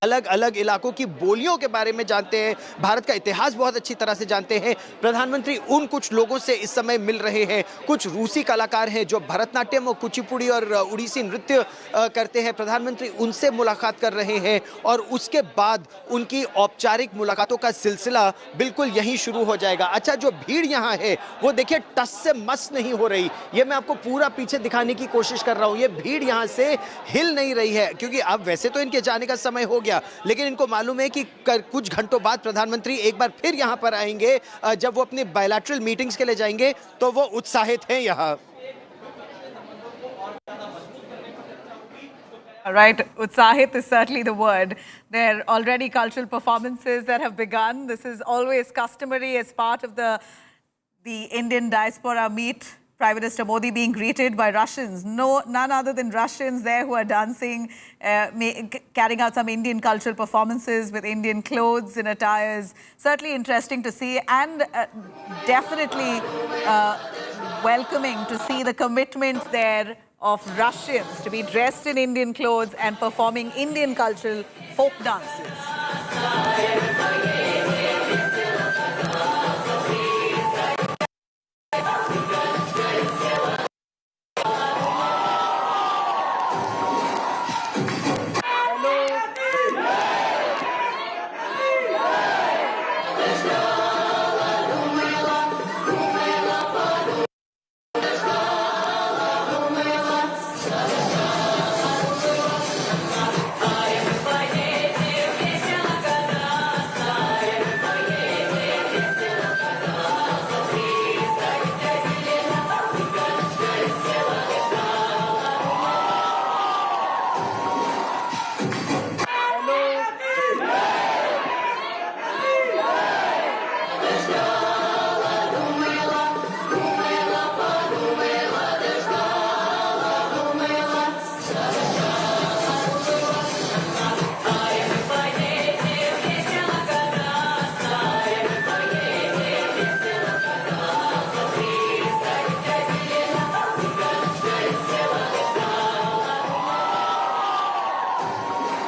अलग अलग इलाकों की बोलियों के बारे में जानते हैं, भारत का इतिहास बहुत अच्छी तरह से जानते हैं। प्रधानमंत्री उन कुछ लोगों से इस समय मिल रहे हैं। कुछ रूसी कलाकार हैं जो भरतनाट्यम और कुचिपुड़ी और उड़ीसी नृत्य करते हैं। प्रधानमंत्री उनसे मुलाकात कर रहे हैं और उसके बाद उनकी औपचारिक मुलाकातों का सिलसिला बिल्कुल यहीं शुरू हो जाएगा। अच्छा, जो भीड़ यहाँ है वो देखिए टस से मस नहीं हो रही। ये मैं आपको पूरा पीछे दिखाने की कोशिश कर रहा हूँ। ये भीड़ यहाँ से हिल नहीं रही है, क्योंकि अब वैसे तो इनके जाने का समय हो गया, लेकिन इनको मालूम है कि कुछ घंटों बाद प्रधानमंत्री एक बार फिर यहां पर आएंगे। जब वो अपनी बायलैटरल मीटिंग्स के लिए जाएंगे तो वो उत्साहित हैं यहां। Right, Utsahit is certainly the word. There are already cultural performances that have begun. This is always customary as part of the Indian Diaspora meet. Prime Minister Modi being greeted by Russians. None other than Russians there who are dancing, carrying out some Indian cultural performances with Indian clothes and attires. Certainly interesting to see, and definitely welcoming to see the commitment there of Russians to be dressed in Indian clothes and performing Indian cultural folk dances.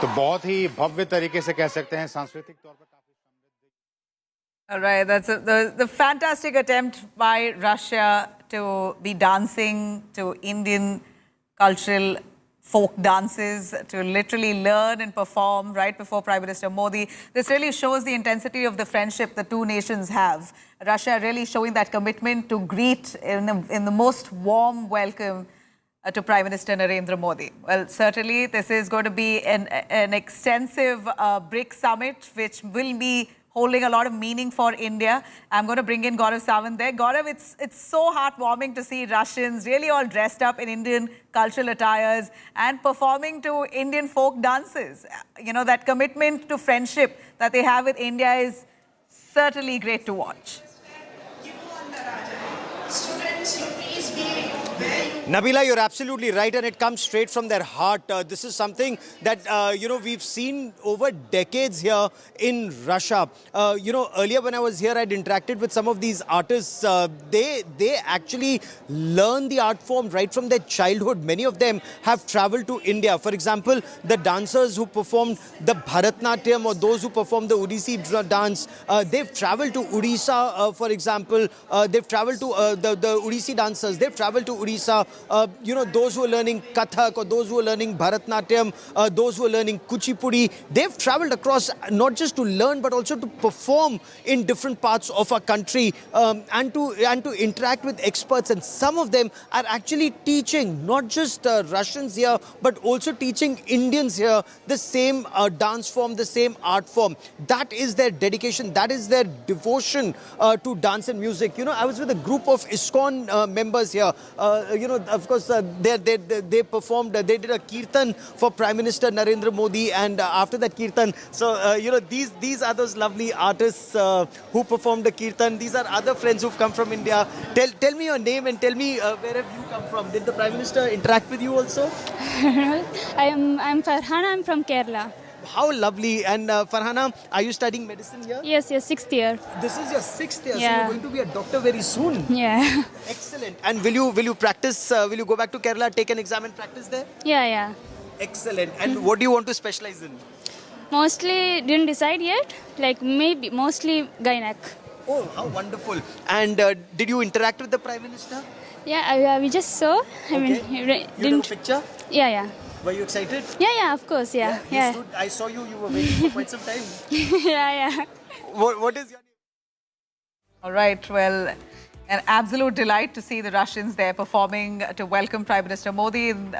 तो बहुत ही भव्य तरीके से कह सकते हैं, सांस्कृतिक तौर पर काफी समृद्ध। All right, that's the fantastic attempt by Russia to be dancing to Indian cultural folk dances, to literally learn and perform right before Prime Minister Modi. This really shows the intensity of the friendship the two nations have. Russia really showing that commitment to greet in the most warm welcome to Prime Minister Narendra Modi. Well, certainly this is going to be an extensive Brics Summit, which will be holding a lot of meaning for India. I'm going to bring in Gaurav Sawant there. Gaurav, it's so heartwarming to see Russians really all dressed up in Indian cultural attires and performing to Indian folk dances. You know, that commitment to friendship that they have with India is certainly great to watch. Nabila, you're absolutely right, and it comes straight from their heart. This is something that, we've seen over decades here in Russia. Earlier when I was here, I'd interacted with some of these artists. They actually learn the art form right from their childhood. Many of them have traveled to India. For example, the dancers who performed the Bharatnatyam or those who performed the Odissi dance, they've traveled to Odisha, for example. They've traveled to the Odissi dancers. They've traveled to Odisha. Those who are learning Kathak or those who are learning Bharatnatyam, those who are learning Kuchipudi, they've traveled across not just to learn but also to perform in different parts of our country and to interact with experts. And some of them are actually teaching not just Russians here but also teaching Indians here the same dance form, the same art form. That is their dedication, that is their devotion to dance and music. I was with a group of ISKCON members here. Of course, they performed, they did a kirtan for Prime Minister Narendra Modi, and after that kirtan, so these are those lovely artists who performed the kirtan. These are other friends who've come from India. Tell me your name and tell me where have you come from? Did the Prime Minister interact with you also? I'm Farhana. I'm from Kerala. How lovely. And Farhana, are you studying medicine here? Yes, 6th year. This is your 6th year, Yeah. so you're going to be a doctor very soon. Yeah. Excellent. And will you practice, will you go back to Kerala, take an exam and practice there? Yeah. Excellent. And what do you want to specialize in? Mostly didn't decide yet. Like maybe mostly Gynec. Oh, how wonderful. And did you interact with the Prime Minister? Yeah, we just saw. I mean, You didn't. took a picture? Yeah. Were you excited? Yeah, of course. Yeah. You stood, I saw you were waiting for quite some time. Yeah. What is your name? All right, well, an absolute delight to see the Russians there performing to welcome Prime Minister Modi in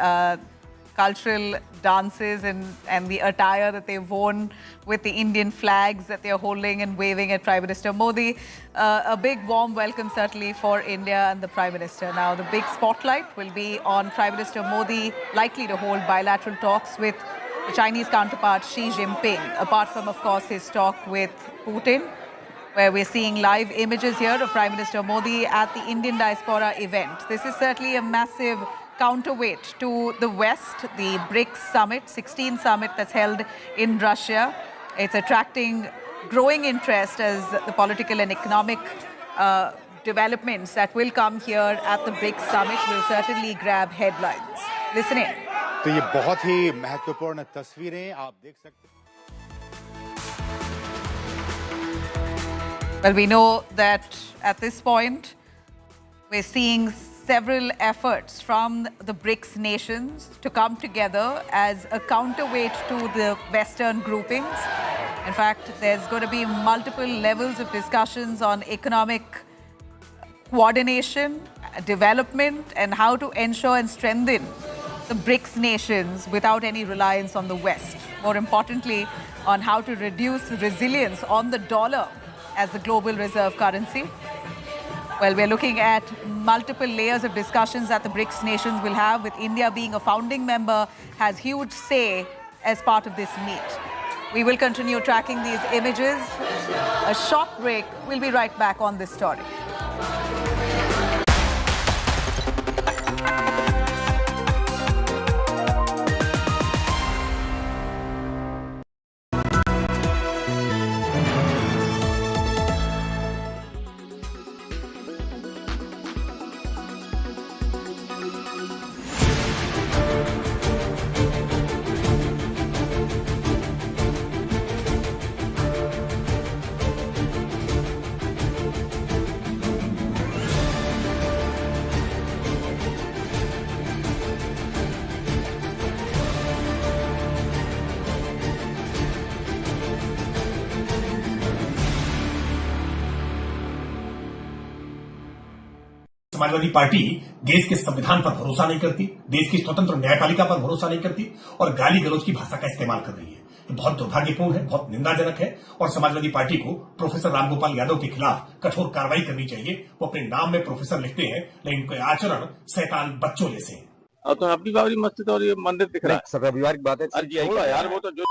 cultural dances and the attire that they've worn with the Indian flags that they're holding and waving at Prime Minister Modi. A big warm welcome certainly for India and the Prime Minister. Now the big spotlight will be on Prime Minister Modi likely to hold bilateral talks with the Chinese counterpart Xi Jinping, apart from of course his talk with Putin, where we're seeing live images here of Prime Minister Modi at the Indian Diaspora event. This is certainly a massive counterweight to the West, the Brics Summit, 16th summit that's held in Russia. It's attracting growing interest as the political and economic developments that will come here at the Brics Summit will certainly grab headlines. Listen in. तो ये बहुत ही महत्वपूर्ण तस्वीरें आप देख सकते हैं. Well, we know that at this point, we're seeing several efforts from the BRICS nations to come together as a counterweight to the Western groupings. In fact, there's going to be multiple levels of discussions on economic coordination, development, and how to ensure and strengthen the BRICS nations without any reliance on the West. More importantly, on how to reduce resilience on the dollar as the global reserve currency. Well, we're looking at multiple layers of discussions that the BRICS nations will have, with India being a founding member, has huge say as part of this meet. We will continue tracking these images. A short break. We'll be right back on this story. Samajwadi party देश के संविधान पर भरोसा नहीं करती, देश की स्वतंत्र न्यायपालिका पर भरोसा नहीं करती और गाली गलौज की भाषा का इस्तेमाल कर रही है. ये बहुत दुर्भाग्यपूर्ण है, बहुत निंदाजनक है और समाजवादी पार्टी को प्रोफेसर रामगोपाल यादव के खिलाफ कठोर कार्रवाई करनी चाहिए. वो अपने नाम में प्रोफेसर लिखते हैं, लेकिन उनके आचरण शैतान बच्चों जैसे हैं. अब तो अपनी बाबरी मस्जिद और ये मंदिर दिख रहा है. रविवार की बात है. थोड़ा यार, वो तो जो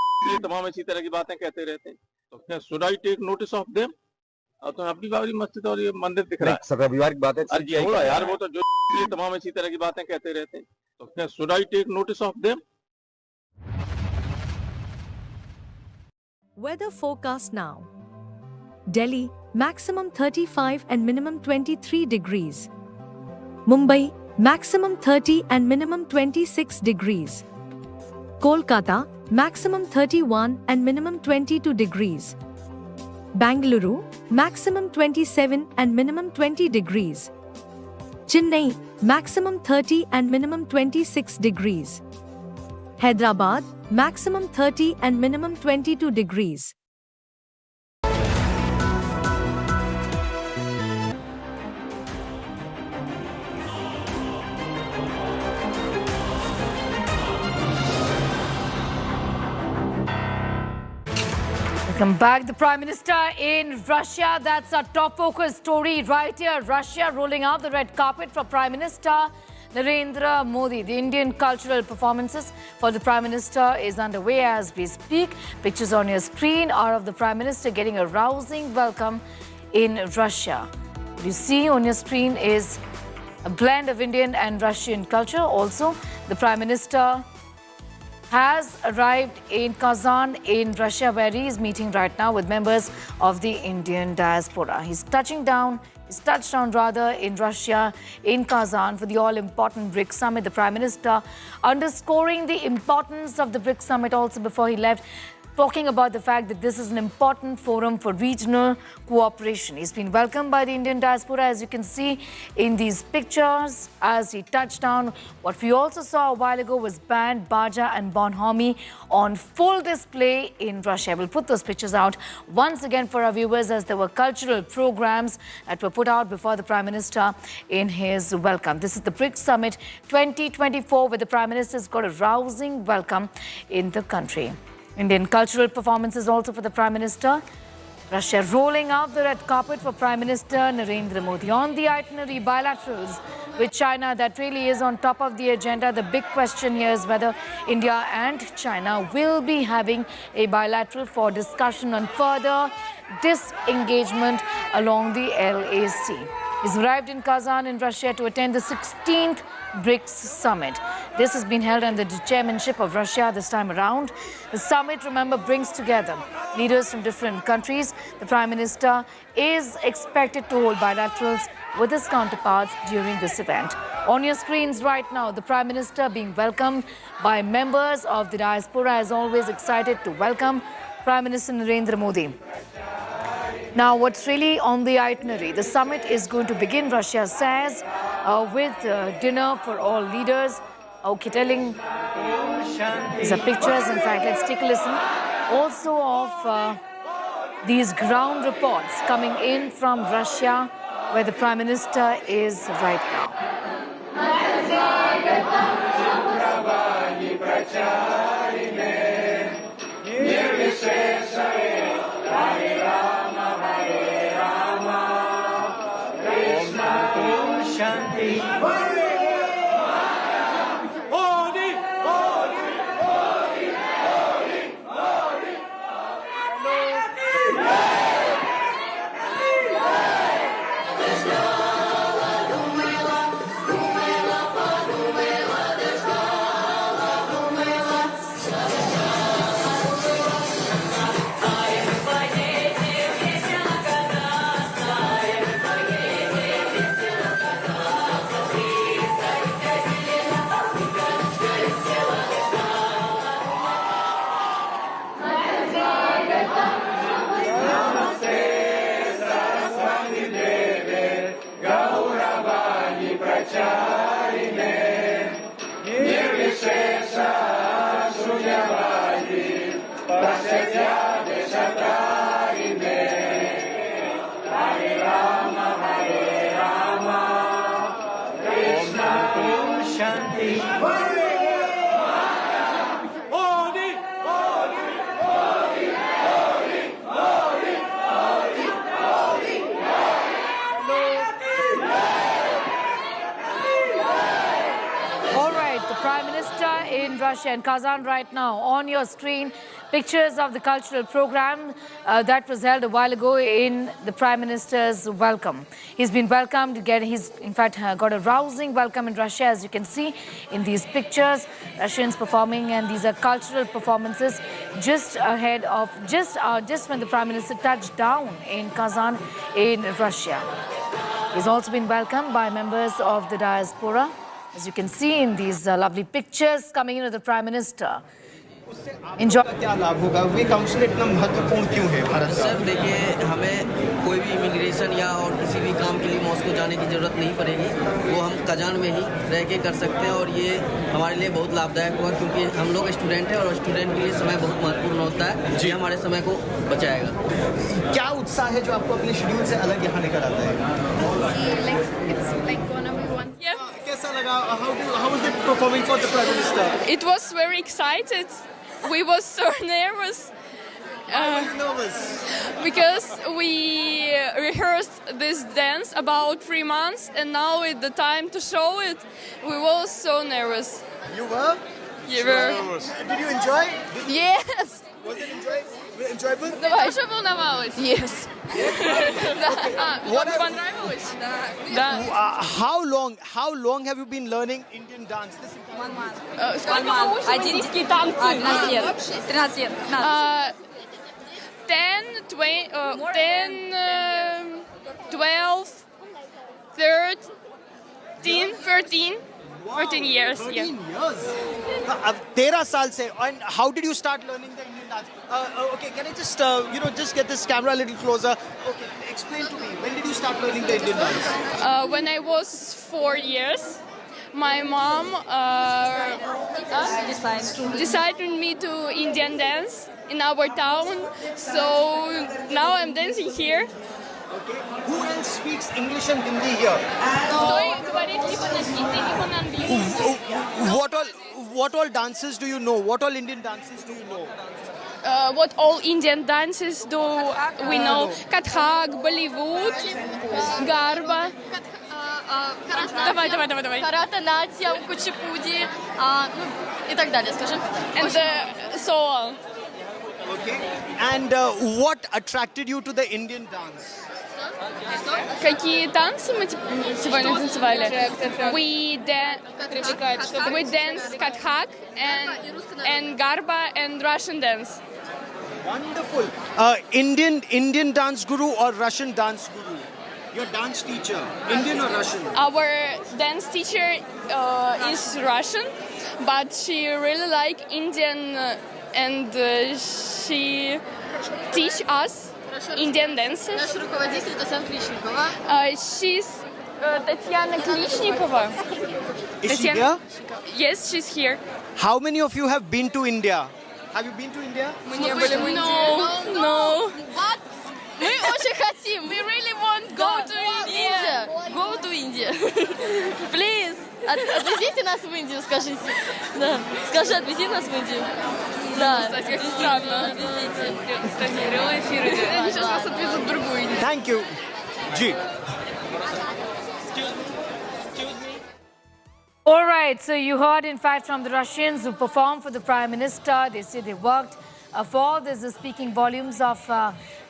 तमाम इसी तरह की बातें कहते रहते हैं. तो should I take notice of them? अब तो अपनी बाबरी मस्जिद और ये मंदिर दिख रहा है. रविवार की बात है. थोड़ा यार, वो तो जो तमाम इसी तरह की बातें कहते रहते हैं. तो should I take notice of them? Weather forecast now. Delhi, maximum 35 and minimum 23 degrees. Mumbai, maximum 30 and minimum 26 degrees. Kolkata, maximum 31 and minimum 22 degrees. Bangalore, maximum 27 and minimum 20 degrees. Chennai, maximum 30 and minimum 26 degrees. Hyderabad, maximum 30 and minimum 22 degrees. Welcome back. The Prime Minister in Russia. That's our top focus story right here. Russia rolling out the red carpet for Prime Minister Narendra Modi. The Indian cultural performances for the Prime Minister is underway as we speak. Pictures on your screen are of the Prime Minister getting a rousing welcome in Russia. What you see on your screen is a blend of Indian and Russian culture. Also, the Prime Minister has arrived in Kazan in Russia, where he is meeting right now with members of the Indian diaspora. He's touched down in Russia, in Kazan, for the all-important Brics Summit. The Prime Minister underscoring the importance of the Brics Summit also before he left. talking about the fact that this is an important forum for regional cooperation. He's been welcomed by the Indian diaspora, as you can see in these pictures, as he touched down. What we also saw a while ago was band, baja and bonhomie on full display in Russia. We'll put those pictures out once again for our viewers, as there were cultural programs that were put out before the Prime Minister in his welcome. This is the Brics Summit 2024, where the Prime Minister's got a rousing welcome in the country. Indian cultural performances also for the Prime Minister. Russia rolling out the red carpet for Prime Minister Narendra Modi. On the itinerary, bilaterals with China, that really is on top of the agenda. The big question here is whether India and China will be having a bilateral for discussion on further disengagement along the LAC. He's arrived in Kazan in Russia to attend the 16th Brics Summit. This has been held under the Chairmanship of Russia this time around. The summit, remember, brings together leaders from different countries. The Prime Minister is expected to hold bilaterals with his counterparts during this event. On your screens right now, the Prime Minister being welcomed by members of the diaspora, as always excited to welcome Prime Minister Narendra Modi. Now, what's really on the itinerary? The summit is going to begin, Russia says, with dinner for all leaders. Okay, telling these are pictures. In fact, let's take a listen also of these ground reports coming in from Russia, where the Prime Minister is right now. In Russia and Kazan right now. On your screen, pictures of the cultural program that was held a while ago in the Prime Minister's welcome. He's been welcomed again. He's in fact got a rousing welcome in Russia, as you can see in these pictures. Russians performing, and these are cultural performances just ahead of just when the Prime Minister touched down in Kazan in Russia. He's also been welcomed by members of the diaspora, as you can see in these lovely pictures coming in of the Prime Minister. Enjoy. क्या लाभ होगा? वे council इतना महत्वपूर्ण क्यों है भारत का? Sir देखिए, हमें कोई भी इमिग्रेशन या और किसी भी काम के लिए मॉस्को जाने की ज़रूरत नहीं पड़ेगी। वो हम कजान में ही रह के कर सकते हैं, और ये हमारे लिए बहुत लाभदायक हुआ, क्योंकि हम लोग स्टूडेंट हैं और स्टूडेंट के लिए समय बहुत महत्वपूर्ण होता है। जी, हमारे समय को बचाएगा। क्या उत्साह है जो आपको अपने शेड्यूल से अलग यहाँ लेकर आता है? कैसा लगा? How was it performing for the Prime Minister? It was very excited. We was so nervous. Why were you nervous? Because we rehearsed this dance about 3 months, and now it's the time to show it. We were so nervous. You were? You were. Did you enjoy? Yes. Was it enjoyable? Дуже волновалась. Yes. Понравилось? Да. How long have you been learning Indian dance? 1 month. Сколько вы учите индийские танцы? 13 лет. 13 лет. 10, 12, 13, 14 years. 13 years. 13 साल से. And how did you start learning the Indian dance. Okay, can I just, just get this camera a little closer? Okay, explain to me, when did you start learning the Indian dance? When I was 4 years, my mom decided me to Indian dance in our town. So now I'm dancing here. Okay. Who else speaks English and Hindi here? What all dances do you know? What all Indian dances do you know? What all Indian dances do we know? Kathak, Bollywood, Garba. Давай. Каратанатьям, кучипуди, и так далее, скажем. And so on. Okay. And what attracted you to the Indian dance? Какие танцы мы сегодня танцевали? We dance Kathak and Garba and Russian dance. Wonderful. Indian dance guru or Russian dance guru? Your dance teacher, Indian or Russian? Our dance teacher is Russian, but she really like Indian and she teach us Indian dances. Наш руководитель Татьяна Кличникова. She's Tatiana Klishnikova. Is she here? Yes, she's here. How many of you have been to India? Have you been to India? No. What? Мы очень хотим. We really want go to India. Go to India. Please. Отвезите нас в Индию, скажите. Да. Скажи, отвези нас в Индию. Да. Кстати, как странно. Кстати, прямой эфир идет. Они сейчас нас отвезут в другую Индию. Thank you. Ji. All right, so you heard, in fact, from the Russians who performed for the Prime Minister. They say they worked for this, is speaking volumes of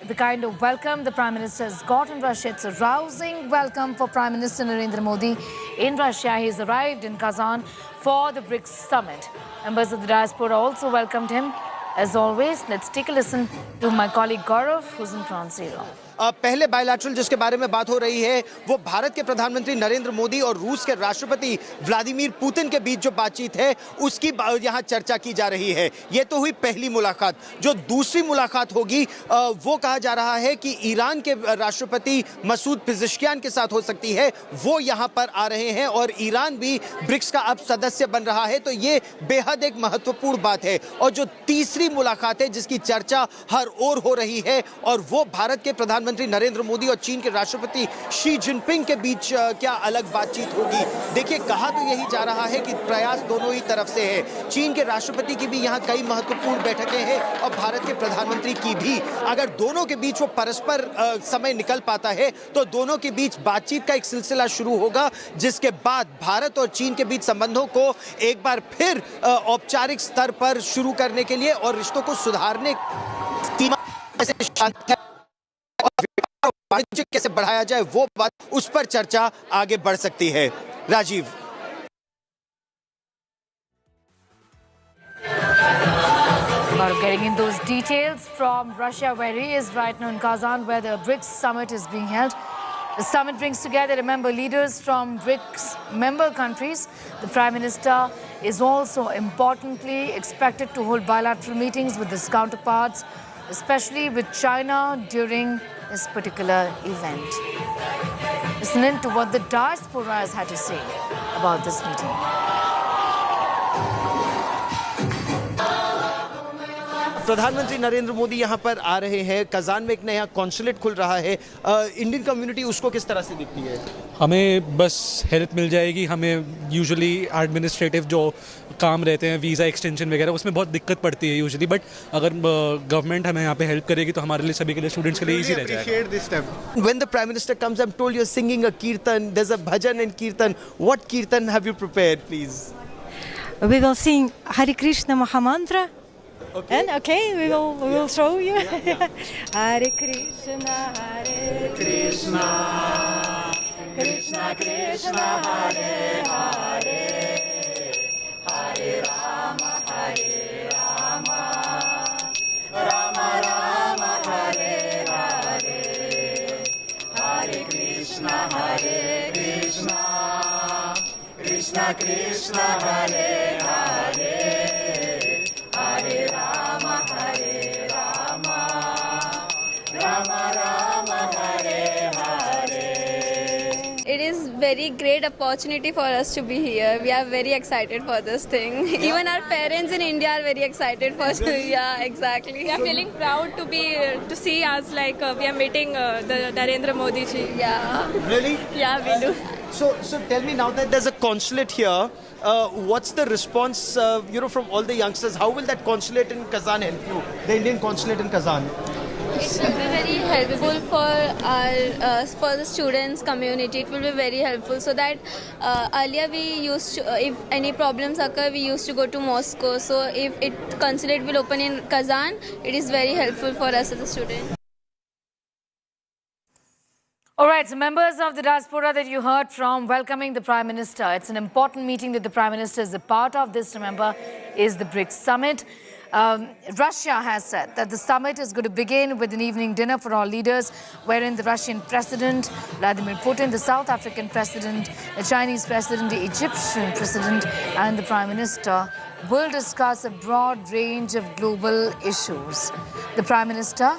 the kind of welcome the Prime Minister has got in Russia. It's a rousing welcome for Prime Minister Narendra Modi in Russia. He's arrived in Kazan for the Brics Summit. Members of the Diaspora also welcomed him. As always, let's take a listen to my colleague Gaurav, who's in France zero. पहले bilateral जिसके बारे में बात हो रही है वो भारत के प्रधानमंत्री नरेंद्र मोदी और रूस के राष्ट्रपति व्लादिमीर पुतिन के बीच जो बातचीत है उसकी यहाँ चर्चा की जा रही है। ये तो हुई पहली मुलाकात। जो दूसरी मुलाकात होगी वो कहा जा रहा है कि ईरान के राष्ट्रपति मसूद पेज़ेश्कियान के साथ हो सकती है। वो यहाँ पर आ रहे हैं और ईरान भी ब्रिक्स का अब सदस्य बन रहा है, तो ये बेहद एक महत्वपूर्ण बात है। और जो तीसरी मुलाकात है जिसकी चर्चा हर ओर हो रही है और वो भारत के प्रधानमंत्री नरेंद्र मोदी और चीन के राष्ट्रपति शी जिनपिंग के बीच क्या अलग बातचीत होगी। देखिए, कहा तो यही जा रहा है कि प्रयास दोनों ही तरफ से है। चीन के राष्ट्रपति की भी यहाँ कई महत्वपूर्ण बैठकें हैं और भारत के प्रधानमंत्री की भी। अगर दोनों के बीच वो परस्पर समय निकल पाता है तो दोनों के बीच बातचीत का एक सिलसिला शुरू होगा, जिसके बाद भारत और चीन के बीच संबंधों को एक बार फिर औपचारिक स्तर पर शुरू करने के लिए और रिश्तों को सुधारने वाणिज्य कैसे बढ़ाया जाए वो बात, उस पर चर्चा आगे बढ़ सकती है। Rajiv. About getting in those details from Russia, where he is right now in Kazan, where the Brics Summit is being held. The summit brings together, remember, leaders from Brics member countries. The Prime Minister is also importantly expected to hold bilateral meetings with his counterparts, especially with China during this particular event. Listen in to what the Diaspora has had to say about this meeting. प्रधानमंत्री नरेंद्र मोदी यहाँ पर आ रहे हैं। Kazan में एक नया consulate खुल रहा है। इंडियन कम्युनिटी उसको किस तरह से दिखती है? हमें बस हेल्प मिल जाएगी। हमें यूजुअली एडमिनिस्ट्रेटिव जो काम रहते हैं, वीज़ा एक्सटेंशन वगैरह, उसमें बहुत दिक्कत पड़ती है यूजुअली, बट अगर गवर्नमेंट हमें यहाँ पे हेल्प करेगी तो हमारे लिए, सभी के लिए, स्टूडेंट्स के लिए ईजी रह जाएगा। When the Prime Minister comes, I'm told you're singing a kirtan. There's a bhajan and kirtan. What kirtan have you prepared, please? We will sing Hare Krishna Mahamantra. Okay. And we will show you. Hare Krishna, Hare Krishna, Krishna Krishna, Hare Hare, Hare Rama, Hare Rama, Rama Rama, Hare Hare, Hare Krishna, Hare Krishna, Krishna Krishna, Hare Hare, Hare Rama, Hare very great opportunity for us to be here. We are very excited for this thing. Even our parents in India are very excited for yeah, exactly. We are feeling proud to see us like we are meeting the Narendra Modi ji. Yeah. Really? Yeah, we do. So tell me, now that there's a consulate here, what's the response, from all the youngsters? How will that consulate in Kazan help you? The Indian consulate in Kazan? It will be very helpful for the students community. It will be very helpful, so that earlier we used to, if any problems occur, we used to go to Moscow. So if consulate will open in Kazan, it is very helpful for us as a student. All right, so members of the diaspora that you heard from welcoming the Prime Minister. It's an important meeting that the Prime Minister is a part of. This, remember, is the Brics Summit. Russia has said that the summit is going to begin with an evening dinner for all leaders, wherein the Russian President, Vladimir Putin, the South African President, the Chinese President, the Egyptian President, and the Prime Minister will discuss a broad range of global issues. The Prime Minister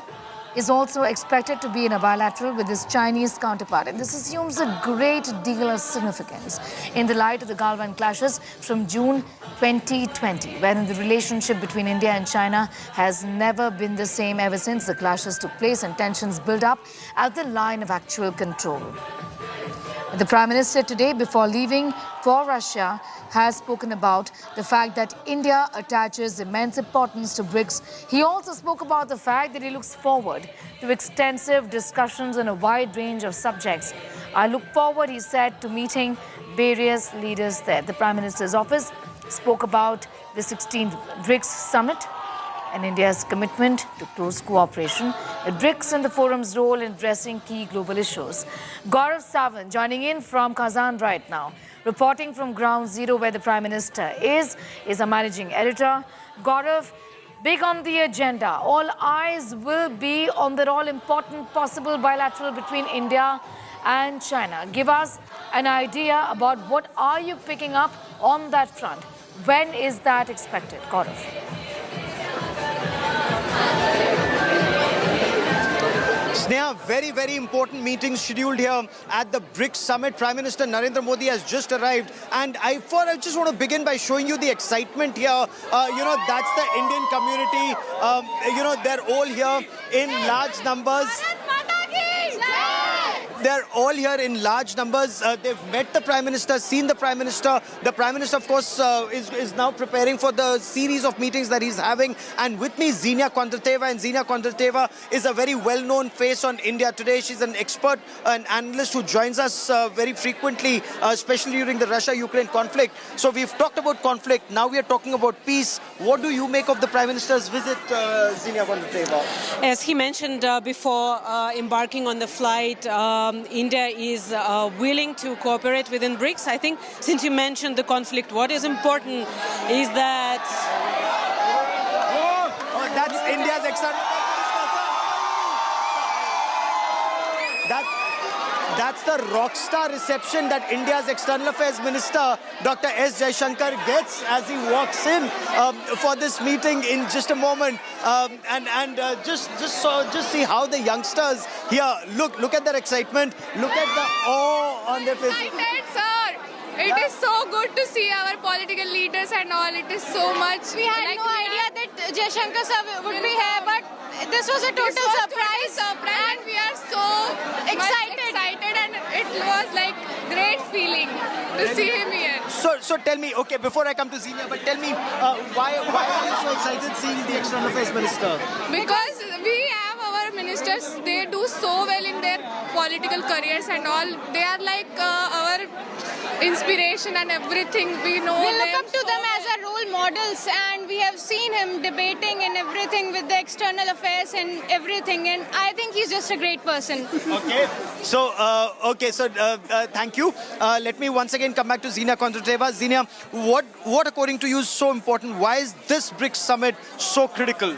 is also expected to be in a bilateral with his Chinese counterpart. And this assumes a great deal of significance in the light of the Galwan clashes from June 2020, wherein the relationship between India and China has never been the same ever since the clashes took place and tensions built up at the line of actual control. The Prime Minister today, before leaving for Russia, has spoken about the fact that India attaches immense importance to BRICS. He also spoke about the fact that he looks forward to extensive discussions on a wide range of subjects. I look forward, he said, to meeting various leaders there. The Prime Minister's office spoke about the 16th BRICS Summit and India's commitment to close cooperation with BRICS and the forum's role in addressing key global issues. Gaurav Sawant joining in from Kazan right now, reporting from Ground Zero where the Prime Minister is our managing editor. Gaurav, big on the agenda. All eyes will be on the all-important possible bilateral between India and China. Give us an idea about what are you picking up on that front. When is that expected, Gaurav? Sneha, very, very important meeting scheduled here at the Brics Summit. Prime Minister Narendra Modi has just arrived. And I just want to begin by showing you the excitement here. That's the Indian community. They're all here in large numbers. They're all here in large numbers. They've met the Prime Minister, seen the Prime Minister. The Prime Minister, of course, is now preparing for the series of meetings that he's having. And with me, Xenia Kondrateva. And Xenia Kondrateva is a very well-known face on India today. She's an expert, an analyst who joins us very frequently, especially during the Russia-Ukraine conflict. So we've talked about conflict. Now we are talking about peace. What do you make of the Prime Minister's visit, Xenia Kondrateva? As he mentioned before embarking on the flight, India is willing to cooperate within BRICS. I think since you mentioned the conflict, what is important is that... that's India's external... That's the rock star reception that India's External Affairs Minister, Dr. S. Jaishankar, gets as he walks in for this meeting in just a moment. Just see how the youngsters here look at their excitement, look at the awe on their faces. Excited, sir. It is so good to see our political leaders and all. It is so much. We had no idea that Jaishankar sir would be here, but this was a total surprise. And we are so excited, and it was like great feeling to see him here. So tell me, okay, before I come to Xenia, but tell me, why are you so excited seeing the External Affairs Minister? Because we have our ministers, they do so well in their political careers and all. They are like our inspiration and everything. We know we look up to them as our role models, and we have seen him debating and everything with the external affairs and everything, and I think he's just a great person. Okay, so thank you. Let me once again come back to Xenia Kondrateva. Xenia, what according to you is so important? Why is this BRICS Summit so critical?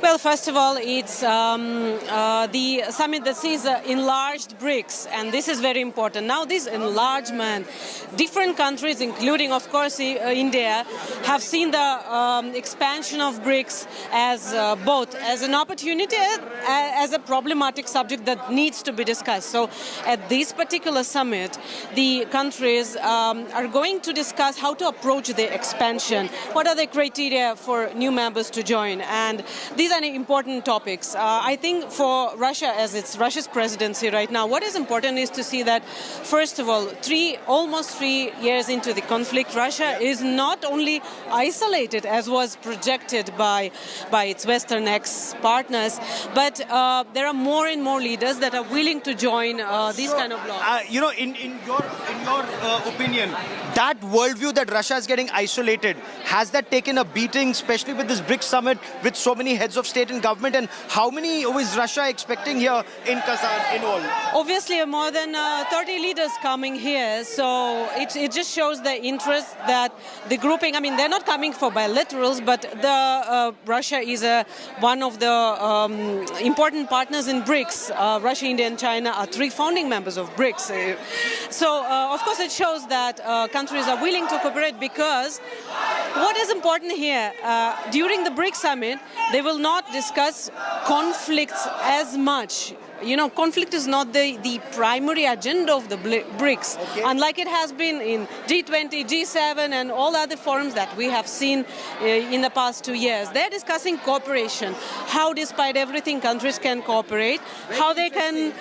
Well, first of all, it's the summit that sees enlarged BRICS, and this is very important. Now, this enlargement, different countries, including, of course, India, have seen the expansion of BRICS as both as an opportunity, as a problematic subject that needs to be discussed. So, at this particular summit, the countries are going to discuss how to approach the expansion. What are the criteria for new members to join? And these are important topics. I think for Russia, as it's Russia's presidency right now, what is important is to see that, first of all, almost 3 years into the conflict, Russia is not only isolated, as was projected by its Western ex-partners, but there are more and more leaders that are willing to join these kind of blocs. In your opinion, that worldview that Russia is getting isolated, has that taken a beating, especially with this Brics Summit, with so many heads of state and government? And how many is Russia expecting here in Kazan in all? Obviously, more than 30 leaders coming here. So it just shows the interest that the grouping, I mean, they're not coming for bilaterals, but Russia is one of the important partners in BRICS. Russia, India, and China are 3 founding members of BRICS. So, of course, it shows that countries are willing to cooperate, because what is important here, during the BRICS Summit, they will not discuss conflicts as much. Conflict is not the primary agenda of the BRICS, unlike it has been in G20, G7, and all other forums that we have seen in the past 2 years. They're discussing cooperation, how despite everything countries can cooperate, how they can,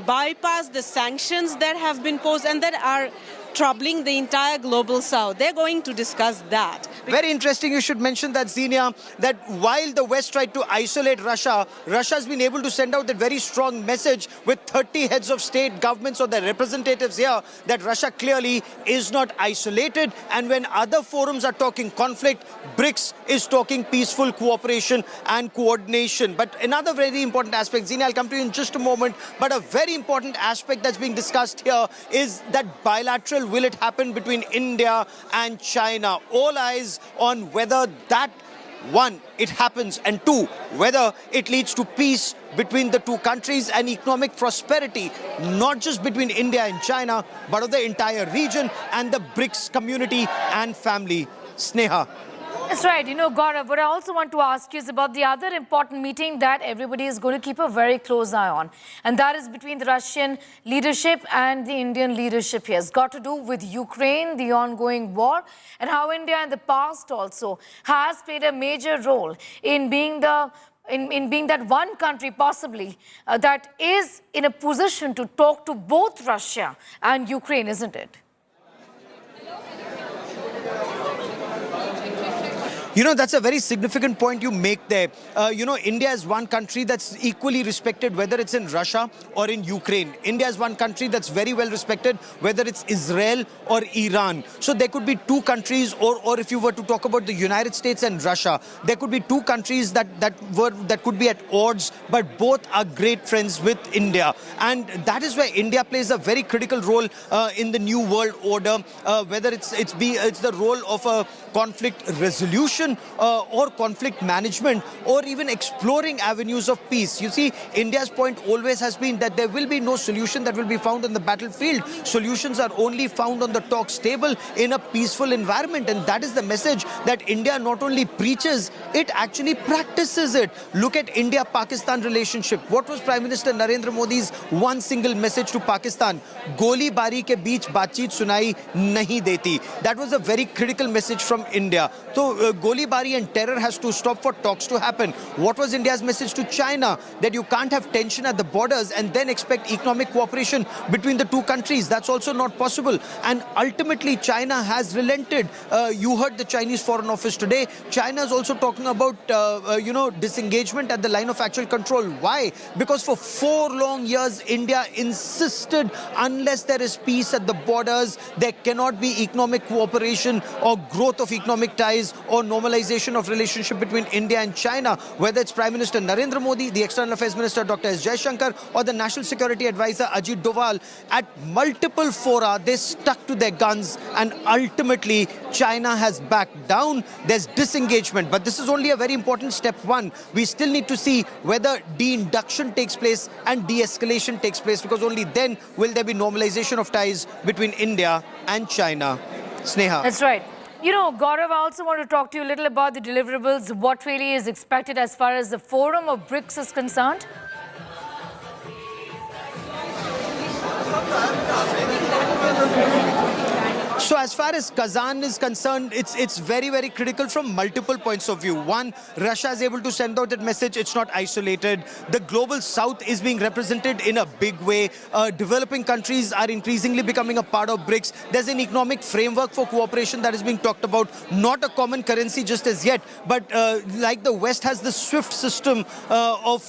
bypass the sanctions that have been posed and that are troubling the entire global south. They're going to discuss that. Very interesting you should mention that, Xenia, that while the West tried to isolate Russia, Russia's been able to send out that very strong message with 30 heads of state, governments, or their representatives here, that Russia clearly is not isolated. And when other forums are talking conflict, BRICS is talking peaceful cooperation and coordination. But another very important aspect, Xenia, I'll come to you in just a moment, but a very important aspect that's being discussed here is that bilateral, will it happen between India and China? All eyes on whether that, one, it happens, and two, whether it leads to peace between the two countries and economic prosperity, not just between India and China, but of the entire region and the BRICS community and family. Sneha. That's right. Gaurav, what I also want to ask you is about the other important meeting that everybody is going to keep a very close eye on. And that is between the Russian leadership and the Indian leadership here. It's got to do with Ukraine, the ongoing war, and how India in the past also has played a major role in being that one country possibly that is in a position to talk to both Russia and Ukraine, isn't it? That's a very significant point you make there. India is one country that's equally respected, whether it's in Russia or in Ukraine. India is one country that's very well respected, whether it's Israel or Iran. So there could be two countries, or if you were to talk about the United States and Russia, there could be two countries that could be at odds, but both are great friends with India. And that is where India plays a very critical role in the new world order, whether it's the role of a conflict resolution or conflict management, or even exploring avenues of peace. You see, India's point always has been that there will be no solution that will be found on the battlefield. Solutions are only found on the talks table in a peaceful environment, and that is the message that India not only preaches, it actually practices it. Look at India-Pakistan relationship. What was Prime Minister Narendra Modi's one single message to Pakistan? Goli bari ke beech baatcheet sunai nahi deti. That was a very critical message from India. So Golibari and terror has to stop for talks to happen. What was India's message to China? That you can't have tension at the borders and then expect economic cooperation between the two countries. That's also not possible. And ultimately, China has relented. You heard the Chinese Foreign Office today. China is also talking about, disengagement at the line of actual control. Why? Because for 4 long years, India insisted unless there is peace at the borders, there cannot be economic cooperation or growth of economic ties or normal normalization of relationship between India and China, whether it's Prime Minister Narendra Modi, the External Affairs Minister Dr. S. Jaishankar, or the National Security Advisor Ajit Doval. At multiple fora, they stuck to their guns, and ultimately China has backed down. There's disengagement, but this is only a very important step one. We still need to see whether de-induction takes place and de-escalation takes place, because only then will there be normalization of ties between India and China. Sneha. That's right. You know, Gaurav, I also want to talk to you a little about the deliverables. What really is expected as far as the forum of BRICS is concerned? So as far as Kazan is concerned, it's very, very critical from multiple points of view. One, Russia is able to send out that message. It's not isolated. The global south is being represented in a big way. Developing countries are increasingly becoming a part of BRICS. There's an economic framework for cooperation that is being talked about. Not a common currency just as yet, but like the West has the SWIFT system of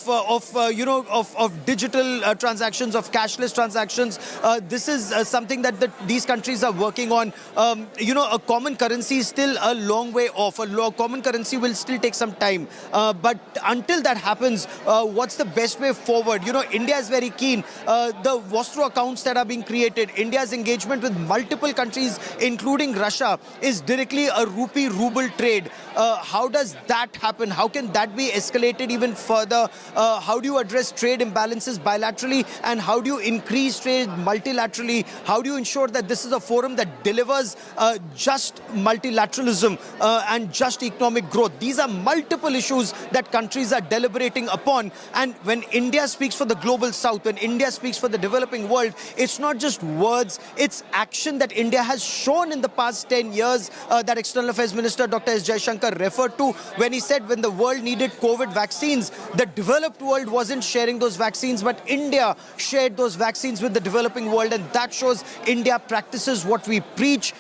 digital transactions, of cashless transactions. This is something that these countries are working on. A common currency is still a long way off. A common currency will still take some time. But until that happens, what's the best way forward? India is very keen. The Vostro accounts that are being created, India's engagement with multiple countries, including Russia, is directly a rupee-ruble trade. How does that happen? How can that be escalated even further? How do you address trade imbalances bilaterally? And how do you increase trade multilaterally? How do you ensure that this is a forum that delivers just multilateralism and just economic growth? These are multiple issues that countries are deliberating upon. And when India speaks for the global south, when India speaks for the developing world, it's not just words, it's action that India has shown in the past 10 years that External Affairs Minister Dr. S. Jaishankar referred to when he said when the world needed COVID vaccines, the developed world wasn't sharing those vaccines, but India shared those vaccines with the developing world. And that shows India practices what we preach,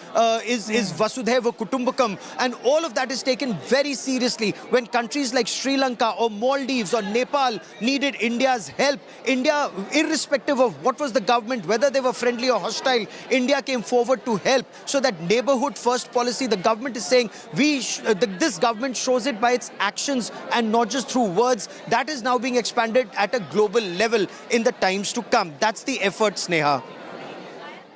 is Vasudhaiva Kutumbakam. And all of that is taken very seriously. When countries like Sri Lanka or Maldives or Nepal needed India's help, India, irrespective of what was the government, whether they were friendly or hostile, India came forward to help. So that neighborhood first policy, the government is saying, this government shows it by its actions and not just through words. That is now being expanded at a global level in the times to come. That's the effort, Sneha.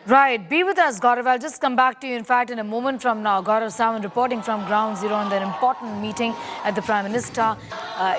Right. Be with us, Gaurav. I'll just come back to you, in fact, in a moment from now. Gaurav Samant reporting from Ground Zero on their important meeting at the Prime Minister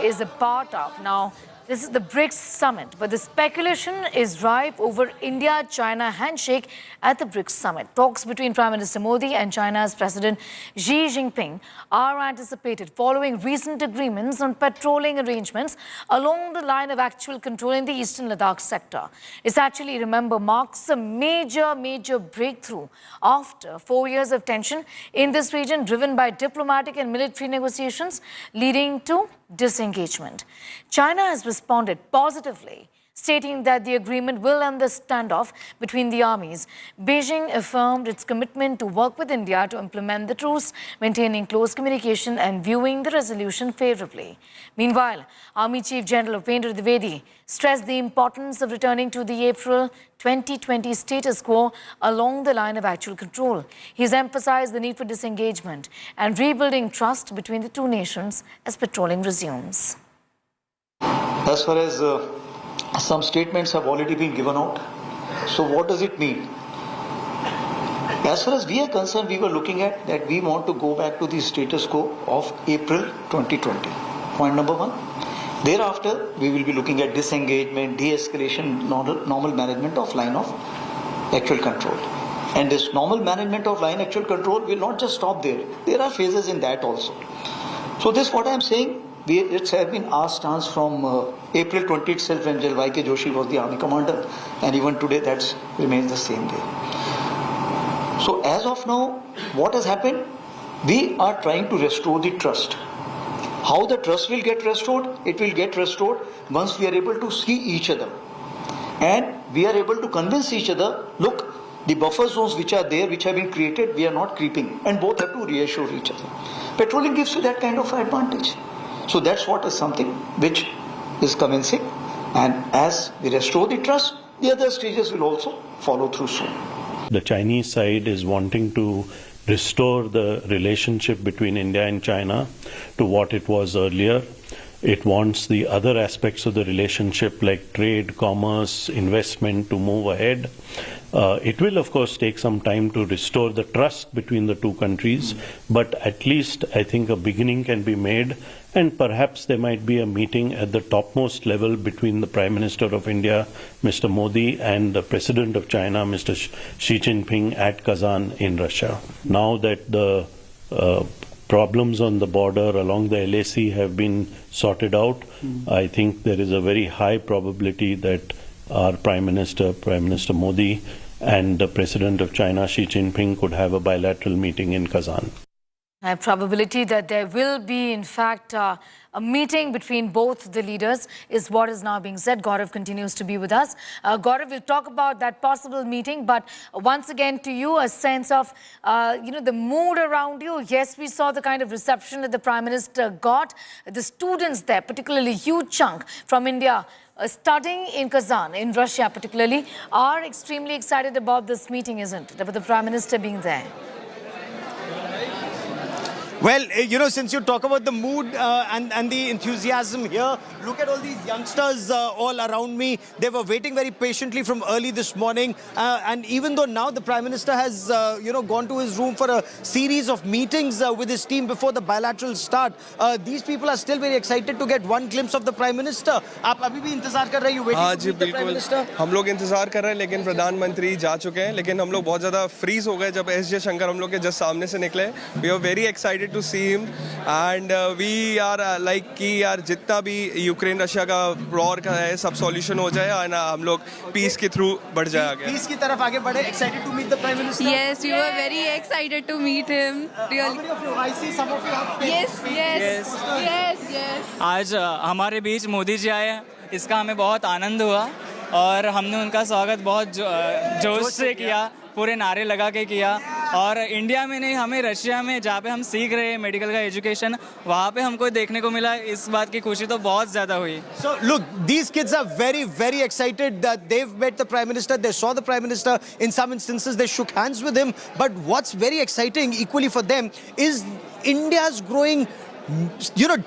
is a part of. Now, this is the BRICS Summit, but the speculation is rife over India-China handshake at the BRICS Summit. Talks between Prime Minister Modi and China's President Xi Jinping are anticipated following recent agreements on patrolling arrangements along the line of actual control in the eastern Ladakh sector. This actually, remember, marks a major breakthrough after 4 years of tension in this region driven by diplomatic and military negotiations leading to disengagement. China has responded positively, stating that the agreement will end the standoff between the armies. Beijing affirmed its commitment to work with India to implement the truce, maintaining close communication and viewing the resolution favorably. Meanwhile, Army Chief General Upendra Dwivedi stressed the importance of returning to the April 2020 status quo along the line of actual control. He's emphasized the need for disengagement and rebuilding trust between the two nations as patrolling resumes. As far as some statements have already been given out. So what does it mean? As far as we are concerned, we were looking at that we want to go back to the status quo of April 2020. Point number one. Thereafter, we will be looking at disengagement, de-escalation, normal management of line of actual control. And this normal management of line actual control will not just stop there. There are phases in that also. So this what I am saying. It has been our stance from April 20 itself when General Y.K. Joshi was the army commander, and even today that remains the same way. So as of now, what has happened? We are trying to restore the trust. How the trust will get restored? It will get restored once we are able to see each other. And we are able to convince each other, look, the buffer zones which are there, which have been created, we are not creeping. And both have to reassure each other. Patrolling gives you that kind of advantage. So that's what is something which is commencing, and as we restore the trust, the other stages will also follow through soon. The Chinese side is wanting to restore the relationship between India and China to what it was earlier. It wants the other aspects of the relationship like trade, commerce, investment to move ahead. It will, of course, take some time to restore the trust between the two countries, but at least I think a beginning can be made, and perhaps there might be a meeting at the topmost level between the Prime Minister of India, Mr. Modi, and the President of China, Mr. Xi Jinping, at Kazan in Russia. Now that the problems on the border along the LAC have been sorted out, I think there is a very high probability that our Prime Minister Modi, and the President of China, Xi Jinping, could have a bilateral meeting in Kazan. A probability that there will be, in fact, a meeting between both the leaders is what is now being said. Gaurav continues to be with us. Gaurav, we'll talk about that possible meeting, but once again to you, a sense of, the mood around you. Yes, we saw the kind of reception that the Prime Minister got. The students there, particularly a huge chunk from India, studying in Kazan, in Russia particularly, are extremely excited about this meeting, isn't it? About the Prime Minister being there. Well, since you talk about the mood and the enthusiasm here, look at all these youngsters all around me. They were waiting very patiently from early this morning. And even though now the Prime Minister has, gone to his room for a series of meetings with his team before the bilateral start, these people are still very excited to get one glimpse of the Prime Minister. आप अभी भी इंतजार कर रहे हैं? You waiting to meet the Prime Minister? हम लोग इंतजार कर रहे हैं, लेकिन प्रधानमंत्री जा चुके हैं. लेकिन हम लोग बहुत ज़्यादा फ्रीज हो गए जब एस जयशंकर हम लोग के जस्ट सामने से निकले. We are very excited to see him, and we are like कि यार जितना भी यूक्रेन रशिया का वॉर का है सब सॉल्यूशन हो जाए और हम लोग पीस के थ्रू बढ़ जाए आगे. पीस की तरफ आगे बढ़े. Excited to meet the Prime Minister? Yes, we were very excited to meet him. Really. How many of you? I see some of you have Yes. आज हमारे बीच मोदी जी आए, इसका हमें बहुत आनंद हुआ और हमने उनका स्वागत बहुत जोश से किया, पूरे नारे लगा के किया. और इंडिया में नहीं, हमें रशिया में जहाँ पे हम सीख रहे हैं मेडिकल का एजुकेशन, वहाँ पे हमको देखने को मिला. इस बात की खुशी तो बहुत ज़्यादा हुई. So look, these kids are very, very excited that they've met the Prime Minister. They saw the Prime Minister. In some instances, they shook hands with him. But what's very exciting equally for them is India's growing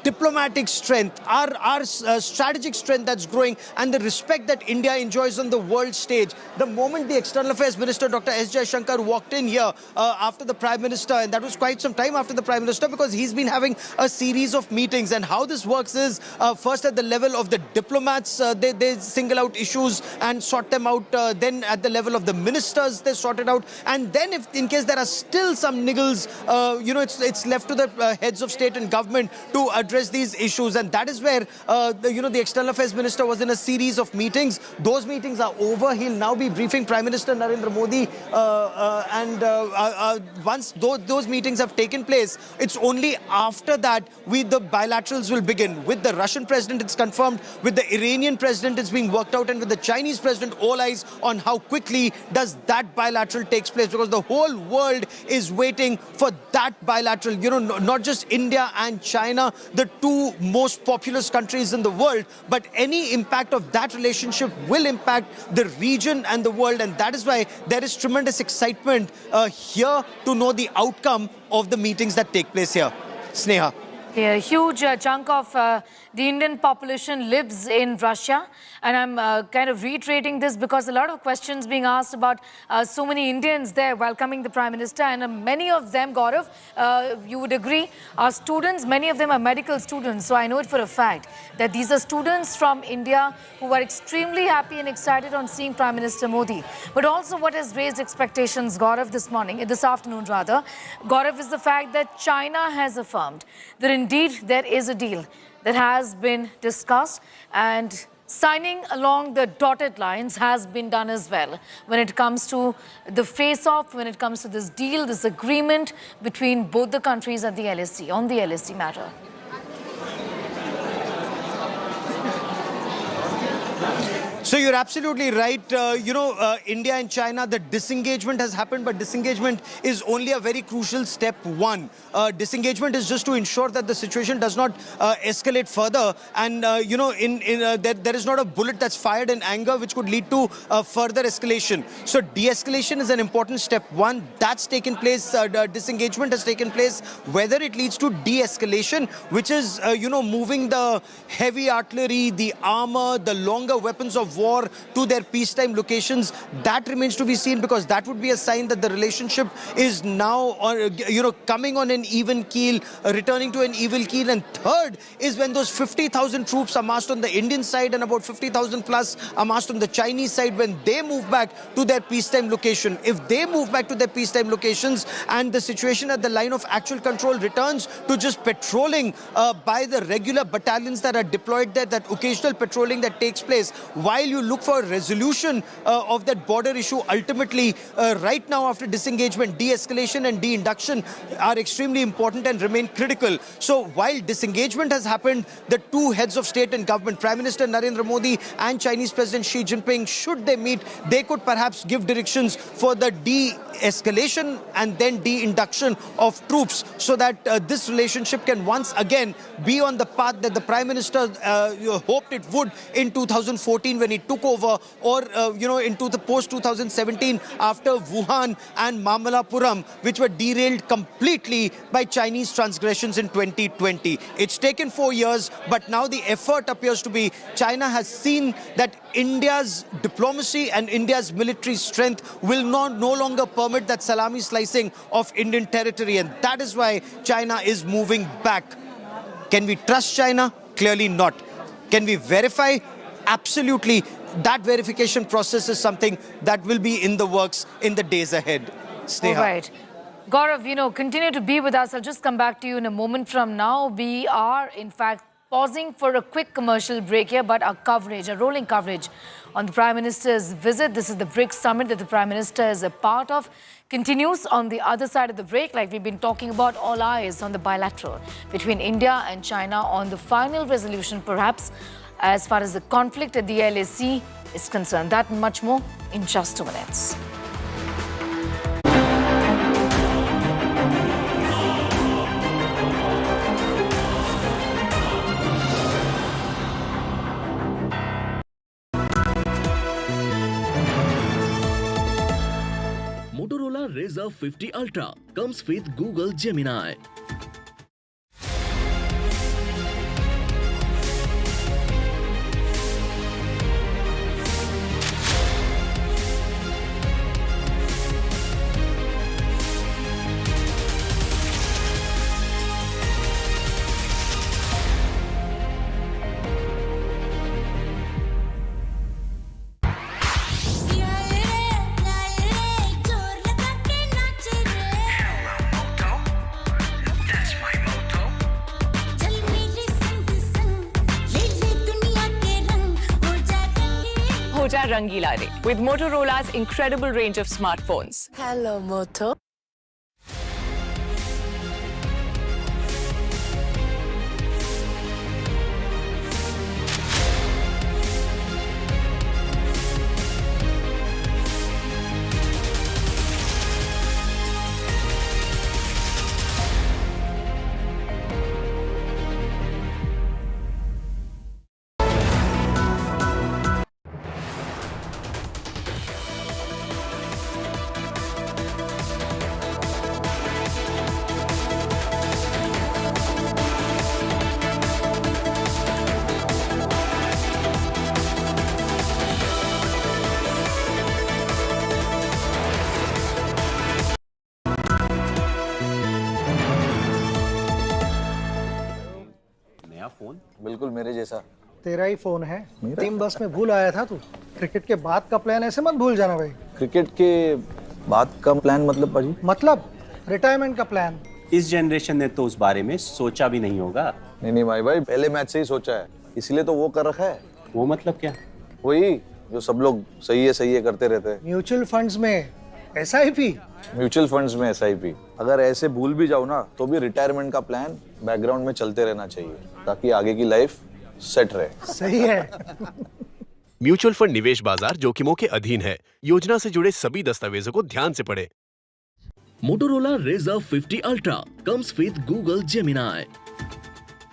diplomatic strength, our strategic strength that's growing, and the respect that India enjoys on the world stage. The moment the External Affairs Minister, Dr. S. Jayashankar, walked in here after the Prime Minister, and that was quite some time after the Prime Minister, because he's been having a series of meetings. And how this works is, first at the level of the diplomats, they single out issues and sort them out. Then at the level of the ministers, they sort it out. And then if in case there are still some niggles, it's left to the heads of state and government to address these issues. And that is where the External Affairs Minister was in a series of meetings. Those meetings are over. He'll now be briefing Prime Minister Narendra Modi, and once those meetings have taken place, it's only after that the bilaterals will begin. With the Russian president, it's confirmed. With the Iranian president, it's being worked out, and with the Chinese president, all eyes on how quickly does that bilateral takes place, because the whole world is waiting for that bilateral. Not just India and China, the two most populous countries in the world, but any impact of that relationship will impact the region and the world. And that is why there is tremendous excitement here to know the outcome of the meetings that take place here. Sneha. A huge chunk of the Indian population lives in Russia, and I'm kind of reiterating this because a lot of questions being asked about so many Indians there welcoming the Prime Minister, and many of them, Gaurav, you would agree, are students. Many of them are medical students, so I know it for a fact that these are students from India who are extremely happy and excited on seeing Prime Minister Modi. But also what has raised expectations, Gaurav, this afternoon, Gaurav, is the fact that China has affirmed that indeed there is a deal that has been discussed, and signing along the dotted lines has been done as well when it comes to the face-off, when it comes to this deal, this agreement between both the countries at the LAC, on the LAC matter. So you're absolutely right. India and China, the disengagement has happened, but disengagement is only a very crucial step one. Disengagement is just to ensure that the situation does not escalate further, and there is not a bullet that's fired in anger which could lead to further escalation. So de-escalation is an important step one. That's taken place. Disengagement has taken place. Whether it leads to de-escalation, which is moving the heavy artillery, the armor, the longer weapons of war to their peacetime locations, that remains to be seen, because that would be a sign that the relationship is now coming on an even keel, returning to an even keel. And third is when those 50,000 troops amassed on the Indian side and about 50,000 plus amassed on the Chinese side, when they move back to their peacetime location. If they move back to their peacetime locations and the situation at the line of actual control returns to just patrolling by the regular battalions that are deployed there, that occasional patrolling that takes place, while you look for a resolution of that border issue, ultimately, right now after disengagement, de-escalation and de-induction are extremely important and remain critical. So while disengagement has happened, the two heads of state and government, Prime Minister Narendra Modi and Chinese President Xi Jinping, should they meet, they could perhaps give directions for the de-escalation and then de-induction of troops, so that this relationship can once again be on the path that the Prime Minister hoped it would in 2014 when he took over, or into the post-2017 after Wuhan and Mamallapuram, which were derailed completely by Chinese transgressions in 2020. It's taken 4 years, but now the effort appears to be, China has seen that India's diplomacy and India's military strength will no longer permit that salami slicing of Indian territory, and that is why China is moving back. Can we trust China? Clearly not. Can we verify? Absolutely. That verification process is something that will be in the works in the days ahead. Sneha. All right. Gaurav, continue to be with us. I'll just come back to you in a moment from now. We are, in fact, pausing for a quick commercial break here, but our rolling coverage on the Prime Minister's visit. This is the Brics Summit that the Prime Minister is a part of. Continues on the other side of the break, like we've been talking about, all eyes on the bilateral between India and China on the final resolution, perhaps, as far as the conflict at the LAC is concerned. That and much more in just 2 minutes. Motorola Razr 50 Ultra comes with Google Gemini. Rangila Re with Motorola's incredible range of smartphones. Hello, Moto. Phone बिल्कुल मेरे जैसा। तेरा ही phone है। Team बस में भूल आया था तू। क्रिकेट के बाद का प्लान ऐसे मत भूल जाना भाई। क्रिकेट के बाद का प्लान मतलब पाजी? मतलब रिटायरमेंट का प्लान। इस जनरेशन ने तो उस बारे में सोचा भी नहीं होगा। नहीं भाई पहले मैच से ही सोचा है, इसलिए तो वो कर रखा है। वो मतलब क्या? वही जो सब लोग सही है करते रहते हैं। म्यूचुअल फंड्स में SIP। म्यूचुअल फंड्स में SIP। अगर ऐसे भूल भी जाओ ना तो भी रिटायरमेंट का प्लान बैकग्राउंड में चलते रहना चाहिए ताकि आगे की लाइफ सेट रहे। सही है। म्यूचुअल फंड निवेश बाजार जोखिमों के अधीन है। योजना से जुड़े सभी दस्तावेजों को ध्यान से पढ़ें। Motorola Razr 50 Ultra comes with Google Gemini.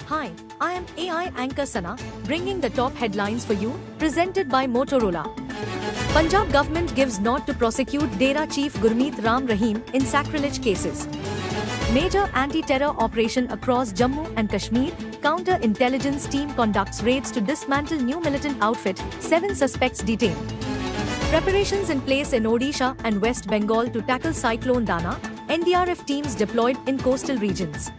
Hi, I am AI anchor Sana, bringing the top headlines for you, presented by Motorola. Punjab government gives nod to prosecute Dera Chief Gurmeet Ram Rahim in sacrilege cases. Major anti-terror operation across Jammu and Kashmir. Counter-intelligence team conducts raids to dismantle new militant outfit. 7 suspects detained. Preparations in place in Odisha and West Bengal to tackle Cyclone Dana. NDRF teams deployed in coastal regions.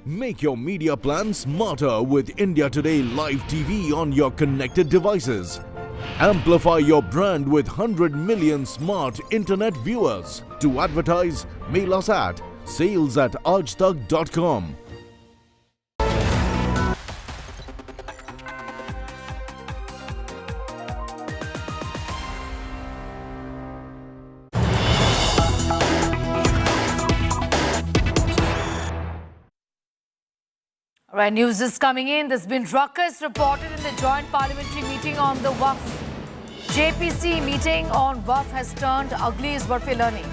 Make your media plan smarter with India Today Live TV on your connected devices. Amplify your brand with 100 million smart internet viewers. To advertise, mail us at sales@aajtak.com. Right, news is coming in. There's been ruckus reported in the joint parliamentary meeting on the WAF. JPC meeting on WAF has turned ugly is what we're learning.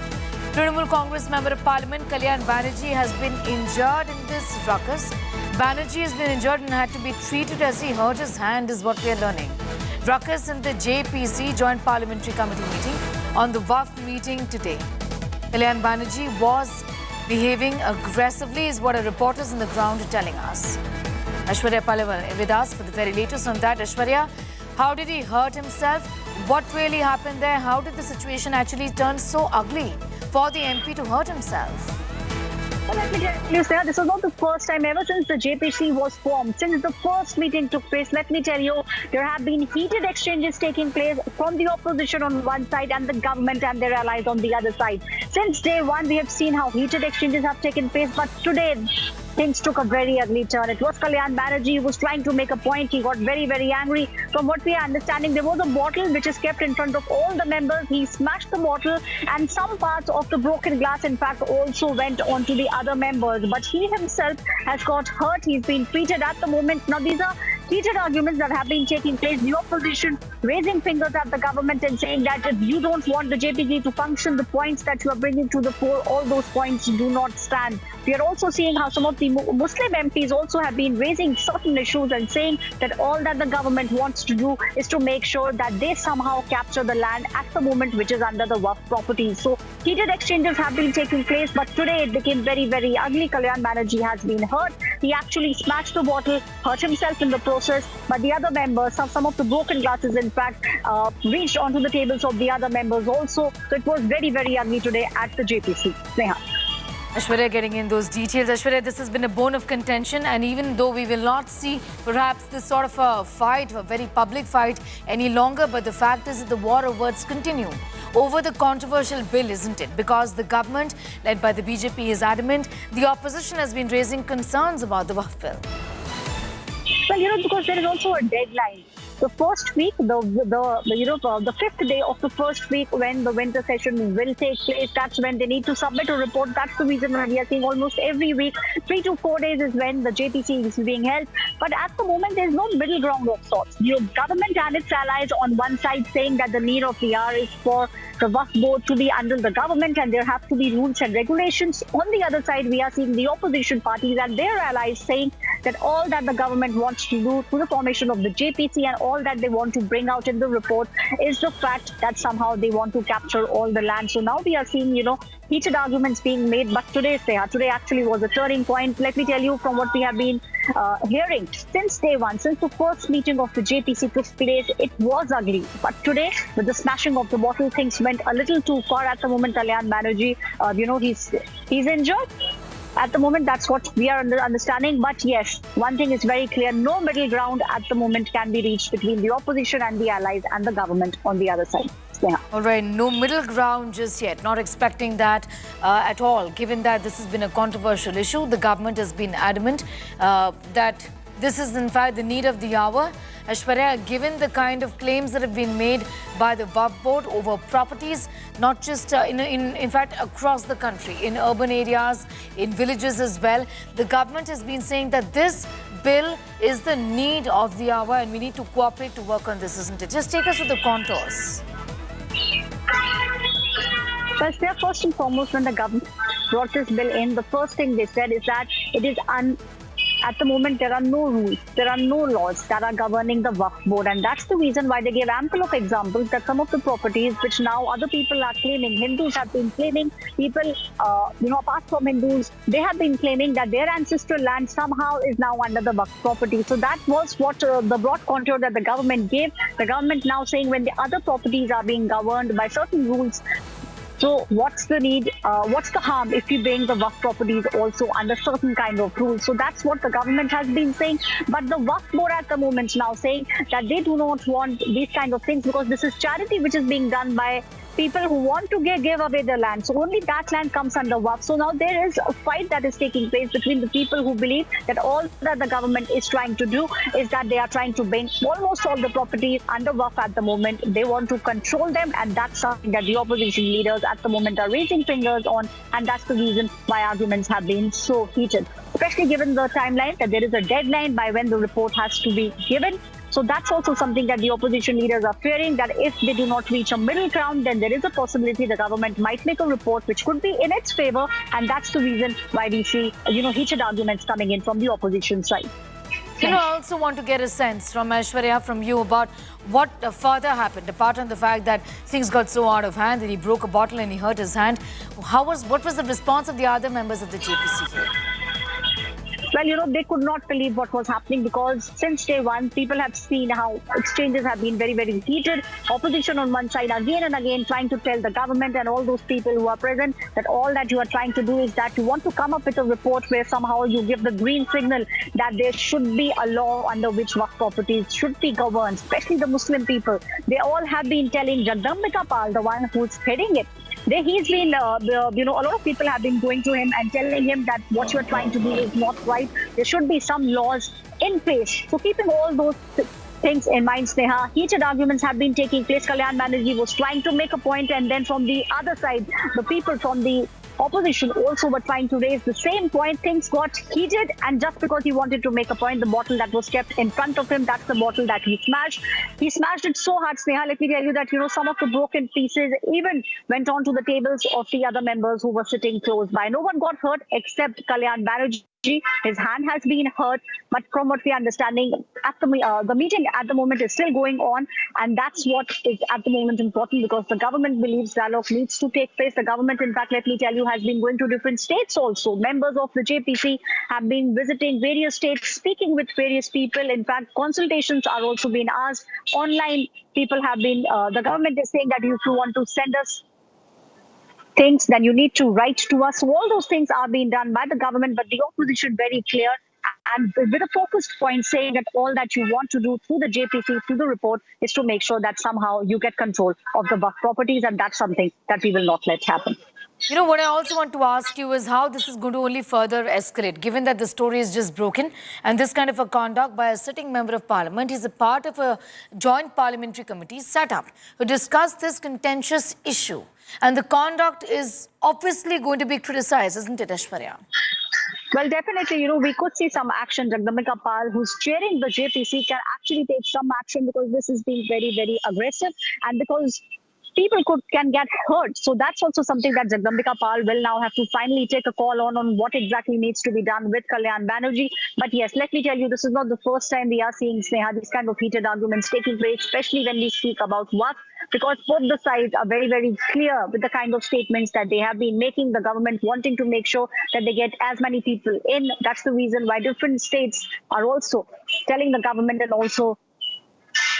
Trinamool Congress Member of Parliament Kalyan Banerjee has been injured in this ruckus. Banerjee has been injured and had to be treated as he hurt his hand is what we are learning. Ruckus in the JPC Joint Parliamentary Committee meeting on the WAF meeting today. Kalyan Banerjee was behaving aggressively is what our reporters on the ground are telling us. Aishwarya Palavan with us for the very latest on that. Aishwarya, how did he hurt himself? What really happened there? How did the situation actually turn so ugly for the MP to hurt himself? Well, let me tell you, sir, this was not the first time ever since the JPC was formed. Since the first meeting took place, let me tell you, there have been heated exchanges taking place from the opposition on one side and the government and their allies on the other side. Since day one, we have seen how heated exchanges have taken place, but today, things took a very ugly turn. It was Kalyan Banerjee who was trying to make a point. He got very, very angry. From what we are understanding, there was a bottle which is kept in front of all the members. He smashed the bottle and some parts of the broken glass, in fact, also went onto the other members. But he himself has got hurt. He's been treated at the moment. Now, these are heated arguments that have been taking place. The opposition raising fingers at the government and saying that if you don't want the JPC to function, the points that you are bringing to the fore, all those points do not stand. We are also seeing how some of the Muslim MPs also have been raising certain issues and saying that all that the government wants to do is to make sure that they somehow capture the land at the moment which is under the WAF properties. So heated exchanges have been taking place, but today it became very, very ugly. Kalyan Banerjee has been hurt. He actually smashed the bottle, hurt himself in the process, but the other members, some of the broken glasses in fact, reached onto the tables of the other members also. So it was very, very ugly today at the JPC. Neha. Aishwarya getting in those details. Aishwarya, this has been a bone of contention, and even though we will not see perhaps this sort of a fight, a very public fight any longer, but the fact is that the war of words continue over the controversial bill, isn't it? Because the government, led by the BJP, is adamant. The opposition has been raising concerns about the Waqf bill. Well, because there is also a deadline. The first week, the fifth day of the first week when the winter session will take place, that's when they need to submit a report. That's the reason why we are seeing almost every week, 3 to 4 days is when the JPC is being held. But at the moment, there's no middle ground of sorts. The government and its allies on one side saying that the need of the hour is for the Waqf board to be under the government and there have to be rules and regulations. On the other side, we are seeing the opposition parties and their allies saying that all that the government wants to do through the formation of the JPC and all that they want to bring out in the report is the fact that somehow they want to capture all the land. So now we are seeing, heated arguments being made. But today actually was a turning point. Let me tell you from what we have been hearing since day one, since the first meeting of the JPC took place, it was ugly. But today, with the smashing of the bottle, things went a little too far at the moment. Kalyan Banerjee, he's injured. At the moment, that's what we are understanding. But yes, one thing is very clear. No middle ground at the moment can be reached between the opposition and the allies and the government on the other side. Yeah. All right, no middle ground just yet. Not expecting that at all. Given that this has been a controversial issue, the government has been adamant that this is in fact the need of the hour. Aishwarya, given the kind of claims that have been made by the Waqf board over properties, not just in fact across the country, in urban areas, in villages as well, the government has been saying that this bill is the need of the hour and we need to cooperate to work on this, isn't it? Just take us to the contours. Well, first and foremost, when the government brought this bill in, the first thing they said is that it is at the moment, there are no rules, there are no laws that are governing the Waqf board. And that's the reason why they gave ample of examples that some of the properties which now other people are claiming, Hindus have been claiming, people, apart from Hindus, they have been claiming that their ancestral land somehow is now under the Waqf property. So that was what the broad contour that the government gave. The government now saying when the other properties are being governed by certain rules, so what's the need, what's the harm if you bring the Waqf properties also under certain kind of rules? So that's what the government has been saying. But the Waqf board at the moment now saying that they do not want these kind of things because this is charity which is being done by people who want to give away their land. So only that land comes under Waqf. So now there is a fight that is taking place between the people who believe that all that the government is trying to do is that they are trying to bring almost all the properties under Waqf at the moment. They want to control them, and that's something that the opposition leaders at the moment are raising fingers on, and that's the reason why arguments have been so heated, especially given the timeline that there is a deadline by when the report has to be given. So that's also something that the opposition leaders are fearing, that if they do not reach a middle ground, then there is a possibility the government might make a report which could be in its favor. And that's the reason why we see, heated arguments coming in from the opposition side. I also want to get a sense from Aishwarya, from you, about what further happened, apart from the fact that things got so out of hand that he broke a bottle and he hurt his hand. What was the response of the other members of the JPC here? Well, they could not believe what was happening because since day one, people have seen how exchanges have been very, very heated. Opposition on one side again and again trying to tell the government and all those people who are present that all that you are trying to do is that you want to come up with a report where somehow you give the green signal that there should be a law under which Waqf properties should be governed, especially the Muslim people. They all have been telling Jagdambika Pal, the one who's heading it, he's been, a lot of people have been going to him and telling him that what you're trying to do is not right. There should be some laws in place. So keeping all those things in mind, Sneha, heated arguments have been taking place. Kalyan Banerjee was trying to make a point, and then from the other side, the people from the opposition also were trying to raise the same point. Things got heated, and just because he wanted to make a point, the bottle that was kept in front of him, that's the bottle that he smashed. He smashed it so hard, Sneha, let me tell you that, some of the broken pieces even went onto the tables of the other members who were sitting close by. No one got hurt except Kalyan Banerjee. His hand has been hurt, but from what we are understanding, at the meeting at the moment is still going on, and that's what is at the moment important because the government believes dialogue needs to take place. The government, in fact, let me tell you, has been going to different states also. Members of the JPC have been visiting various states, speaking with various people. In fact, consultations are also being asked. Online, people have been, the government is saying that if you want to send us things, then you need to write to us. So all those things are being done by the government, but the opposition very clear and with a focused point saying that all that you want to do through the JPC, through the report, is to make sure that somehow you get control of the Waqf properties, and that's something that we will not let happen. You know, what I also want to ask you is how this is going to only further escalate, given that the story is just broken and this kind of a conduct by a sitting member of parliament. He's a part of a joint parliamentary committee set up to discuss this contentious issue. And the conduct is obviously going to be criticized, isn't it, Aishwarya? Well, definitely, you know, we could see some action. Jagdambika Pal, who's chairing the JPC, can actually take some action because this is being very, very aggressive and because people can get hurt. So that's also something that Jagdambika Pal will now have to finally take a call on what exactly needs to be done with Kalyan Banerjee. But yes, let me tell you, this is not the first time we are seeing, Sneha, these kind of heated arguments taking place, especially when we speak about Waqf, because both the sides are very, very clear with the kind of statements that they have been making, the government wanting to make sure that they get as many people in. That's the reason why different states are also telling the government and also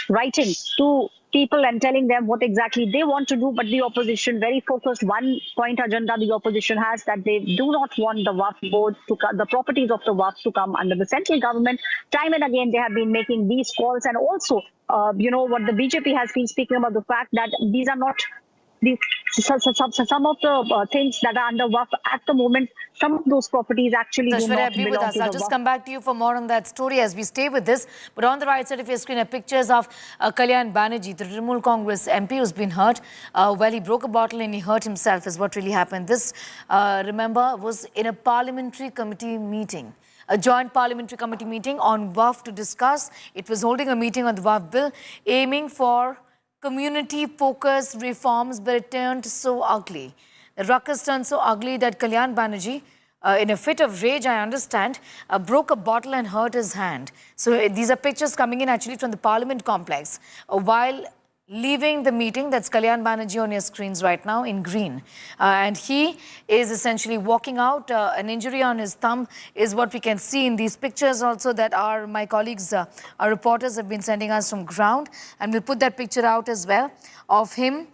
writing to people and telling them what exactly they want to do. But the opposition, very focused, one point agenda the opposition has, that they do not want the Waqf board to the properties of the Waqf to come under the central government. Time and again, they have been making these calls. And also, you know, what the BJP has been speaking about, the fact that these are not some of the things that are under Waqf at the moment. Some of those properties actually do not belong with us. to I'll the just Waqf. come back to you for more on that story as we stay with this. But on the right side of your screen are pictures of Kalyan Banerjee, the Trinamool Congress MP who's been hurt. Well, he broke a bottle and he hurt himself is what really happened. This, remember, was in a parliamentary committee meeting. A joint parliamentary committee meeting on Waqf to discuss. It was holding a meeting on the Waqf bill, aiming for community-focused reforms, but it turned so ugly. The ruckus turned so ugly that Kalyan Banerjee, in a fit of rage, I understand, broke a bottle and hurt his hand. So these are pictures coming in actually from the Parliament complex. While leaving the meeting, that's Kalyan Banerjee on your screens right now in green. And he is essentially walking out. An injury on his thumb is what we can see in these pictures also that my colleagues, our reporters have been sending us from ground. And we'll put that picture out as well of him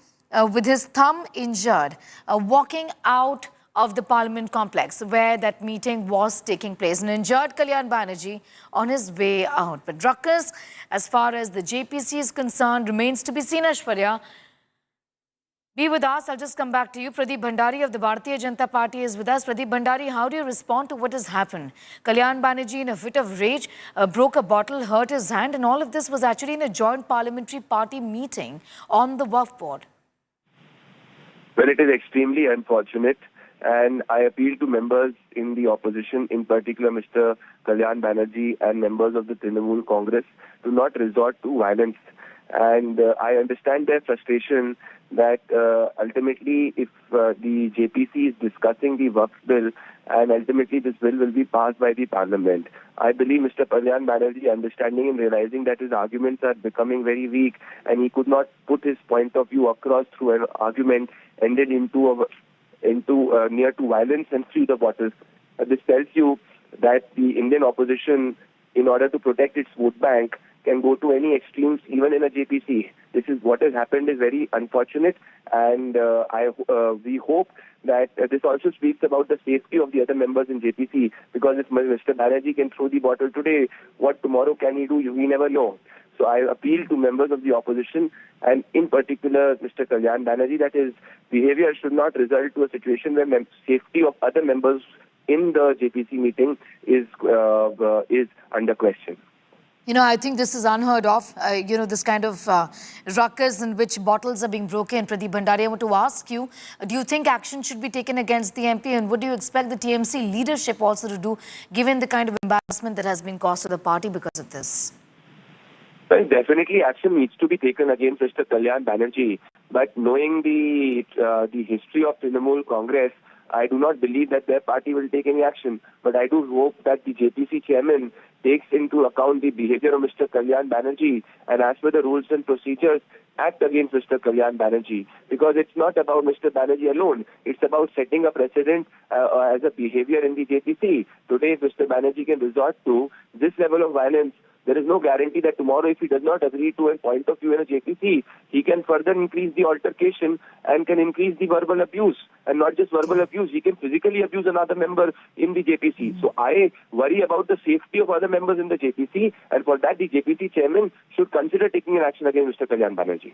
with his thumb injured, walking out of the Parliament complex where that meeting was taking place. An injured Kalyan Banerjee on his way out. But ruckus, as far as the JPC is concerned, remains to be seen, Aishwarya. Be with us. I'll just come back to you. Pradeep Bhandari of the Bharatiya Janata Party is with us. Pradeep Bhandari, how do you respond to what has happened? Kalyan Banerjee, in a fit of rage, broke a bottle, hurt his hand, and all of this was actually in a joint parliamentary party meeting on the Waqf board. Well, it is extremely unfortunate. And I appeal to members in the opposition, in particular Mr. Kalyan Banerjee and members of the Trinamool Congress, to not resort to violence. And I understand their frustration that ultimately if the JPC is discussing the Waqf bill and ultimately this bill will be passed by the parliament, I believe Mr. Kalyan Banerjee, understanding and realizing that his arguments are becoming very weak and he could not put his point of view across through an argument, ended into near to violence and threw the bottles. This tells you that the Indian opposition, in order to protect its vote bank, can go to any extremes, even in a JPC. This is what has happened is very unfortunate, and we hope that this also speaks about the safety of the other members in JPC, because if Mr. Banerjee can throw the bottle today, what tomorrow can he do? We never know. So I appeal to members of the opposition, and in particular Mr. Kalyan Banerjee, that his behavior should not result to a situation where safety of other members in the JPC meeting is under question. You know, I think this is unheard of, you know, this kind of ruckus in which bottles are being broken. Pradeep Bhandari, I want to ask you, do you think action should be taken against the MP, and what do you expect the TMC leadership also to do, given the kind of embarrassment that has been caused to the party because of this? Well, definitely action needs to be taken against Mr. Kalyan Banerjee, but knowing the history of Trinamool Congress, I do not believe that their party will take any action. But I do hope that the JPC chairman takes into account the behavior of Mr. Kalyan Banerjee and, as per the rules and procedures, act against Mr. Kalyan Banerjee. Because it's not about Mr. Banerjee alone. It's about setting a precedent as a behavior in the JPC. Today, if Mr. Banerjee can resort to this level of violence, there is no guarantee that tomorrow, if he does not agree to a point of view in a JPC, he can further increase the altercation and can increase the verbal abuse. And not just verbal abuse, he can physically abuse another member in the JPC. So I worry about the safety of other members in the JPC, and for that the JPC chairman should consider taking an action against Mr. Kalyan Banerjee.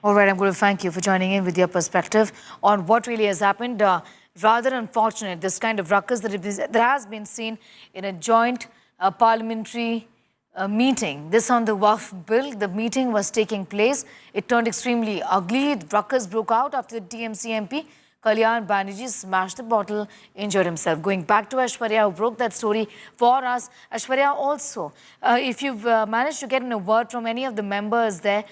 All right, I'm going to thank you for joining in with your perspective on what really has happened. Rather unfortunate, this kind of ruckus that has been seen in a joint parliamentary meeting. This on the Waqf bill. The meeting was taking place. It turned extremely ugly. The ruckus broke out after the TMC MP Kalyan Banerjee smashed the bottle, injured himself. Going back to Aishwarya, who broke that story for us. Aishwarya, also, if you've managed to get a word from any of the members there,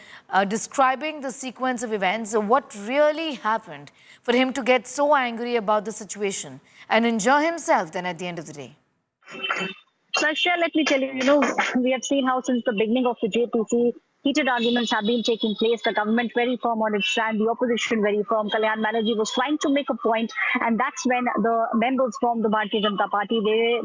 describing the sequence of events, what really happened for him to get so angry about the situation and injure himself then at the end of the day? Sasha, let me tell you, we have seen how since the beginning of the JPC, heated arguments have been taking place. The government very firm on its stand, the opposition very firm. Kalyan Banerjee was trying to make a point, and that's when the members from the Bharatiya Janata Party,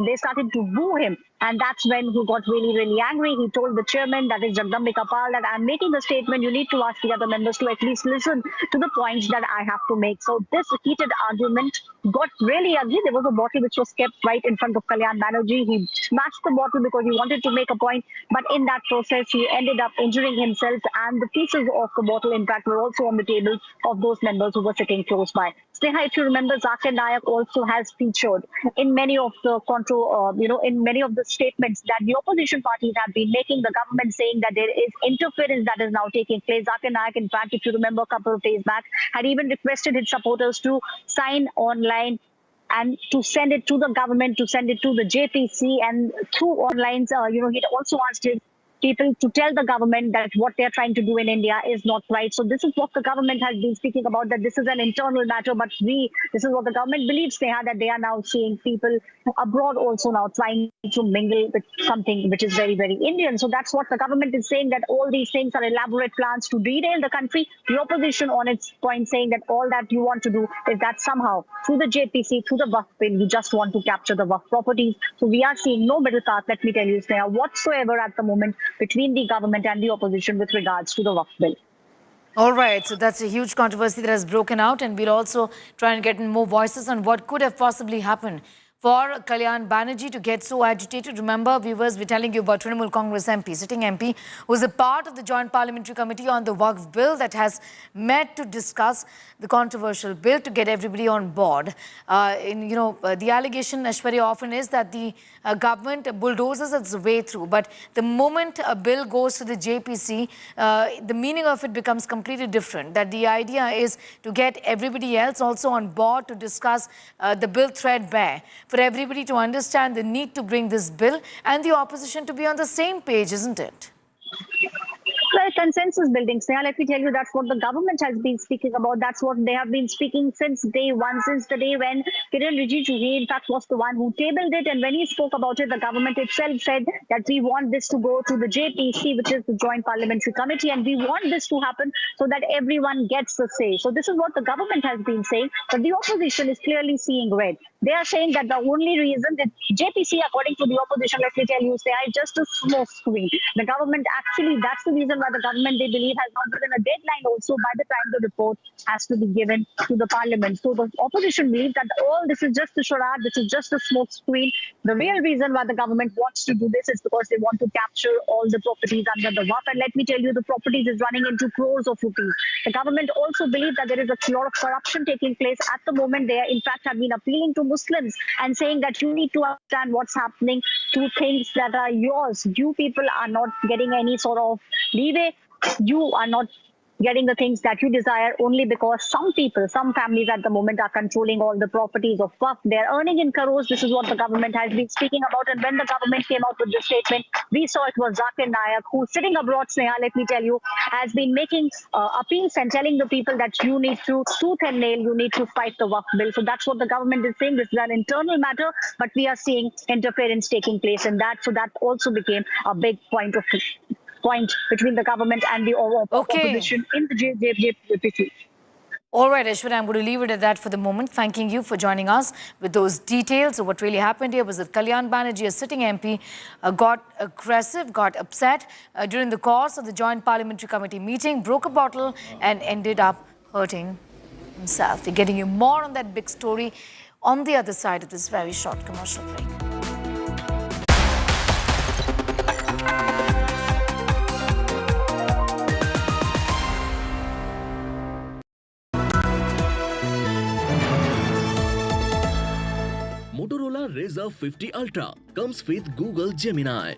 they started to boo him. And that's when he got really, really angry. He told the chairman, that is Jagdambe Kapal, that I'm making a statement. You need to ask the other members to at least listen to the points that I have to make. So this heated argument got really ugly. There was a bottle which was kept right in front of Kalyan Banerjee. He smashed the bottle because he wanted to make a point. But in that process, he ended up injuring himself. And the pieces of the bottle, in fact, were also on the table of those members who were sitting close by. Sneha, if you remember, Zakir Naik also has featured in many of the in many of the statements that the opposition parties have been making, the government saying that there is interference that is now taking place. Zakir Naik, in fact, if you remember a couple of days back, had even requested his supporters to sign online and to send it to the government, to send it to the JPC, and through online, he'd also asked his people to tell the government that what they're trying to do in India is not right. So this is what the government has been speaking about, that this is an internal matter, but this is what the government believes, Sneha, that they are now seeing people abroad also now trying to mingle with something which is very, very Indian. So that's what the government is saying, that all these things are elaborate plans to derail the country. The opposition on its point saying that all that you want to do is that somehow through the JPC, through the Waqf bill, you just want to capture the Waqf properties. So we are seeing no middle path, let me tell you, Sneha, whatsoever at the moment between the government and the opposition with regards to the Waqf bill. All right, so that's a huge controversy that has broken out, and we'll also try and get in more voices on what could have possibly happened for Kalyan Banerjee to get so agitated. Remember, viewers, we're telling you about Trinamool Congress MP, sitting MP, who's a part of the Joint Parliamentary Committee on the Waqf Bill that has met to discuss the controversial bill to get everybody on board. The allegation, Aishwarya, often is that the government bulldozes its way through. But the moment a bill goes to the JPC, the meaning of it becomes completely different. That the idea is to get everybody else also on board to discuss the bill threadbare, for everybody to understand the need to bring this bill and the opposition to be on the same page, isn't it? Well, consensus building, Sneha, let me tell you, that's what the government has been speaking about. That's what they have been speaking since day one, since the day when Kiran Rijiju, he in fact was the one who tabled it. And when he spoke about it, the government itself said that we want this to go to the JPC, which is the Joint Parliamentary Committee, and we want this to happen so that everyone gets the say. So this is what the government has been saying, but the opposition is clearly seeing red. They are saying that the only reason that JPC, according to the opposition, let me tell you, Sneha, is just a smoke screen. The government actually, that's the reason why the government, they believe, has not given a deadline also by the time the report has to be given to the parliament. So the opposition believes that all this is just a charade, this is just a smoke screen. The real reason why the government wants to do this is because they want to capture all the properties under the Waqf. And let me tell you, the properties is running into crores of rupees. The government also believes that there is a lot of corruption taking place at the moment. They, in fact, have been appealing to Muslims and saying that you need to understand what's happening to things that are yours. You people are not getting any sort of leeway. You are not getting the things that you desire only because some people, some families at the moment are controlling all the properties of Waqf. They're earning in crores. This is what the government has been speaking about. And when the government came out with this statement, we saw it was Zakir Naik, who's sitting abroad, Sneha, let me tell you, has been making appeals and telling the people that you need to, tooth and nail, you need to fight the Waqf bill. So that's what the government is saying. This is an internal matter, but we are seeing interference taking place in that. So that also became a big point between the government and the opposition in the JPC. All right, Aishwarya, I'm going to leave it at that for the moment. Thanking you for joining us with those details of what really happened here was that Kalyan Banerjee, a sitting MP, got aggressive, got upset during the course of the Joint Parliamentary Committee meeting, broke a bottle and ended up hurting himself. We're getting you more on that big story on the other side of this very short commercial break. Motorola Razr 50 Ultra comes with Google Gemini.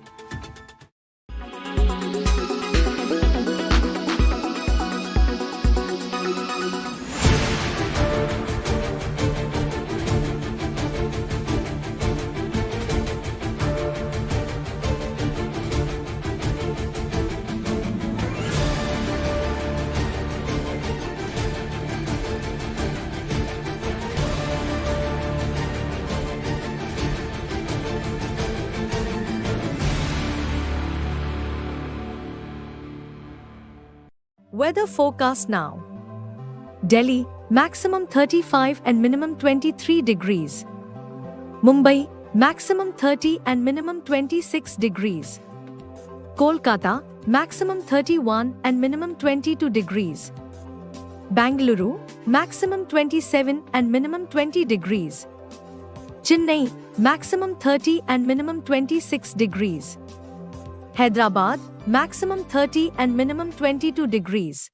Weather forecast now. Delhi, maximum 35 and minimum 23 degrees. Mumbai, maximum 30 and minimum 26 degrees. Kolkata, maximum 31 and minimum 22 degrees. Bangalore, maximum 27 and minimum 20 degrees. Chennai, maximum 30 and minimum 26 degrees. Hyderabad, maximum 30 and minimum 22 degrees.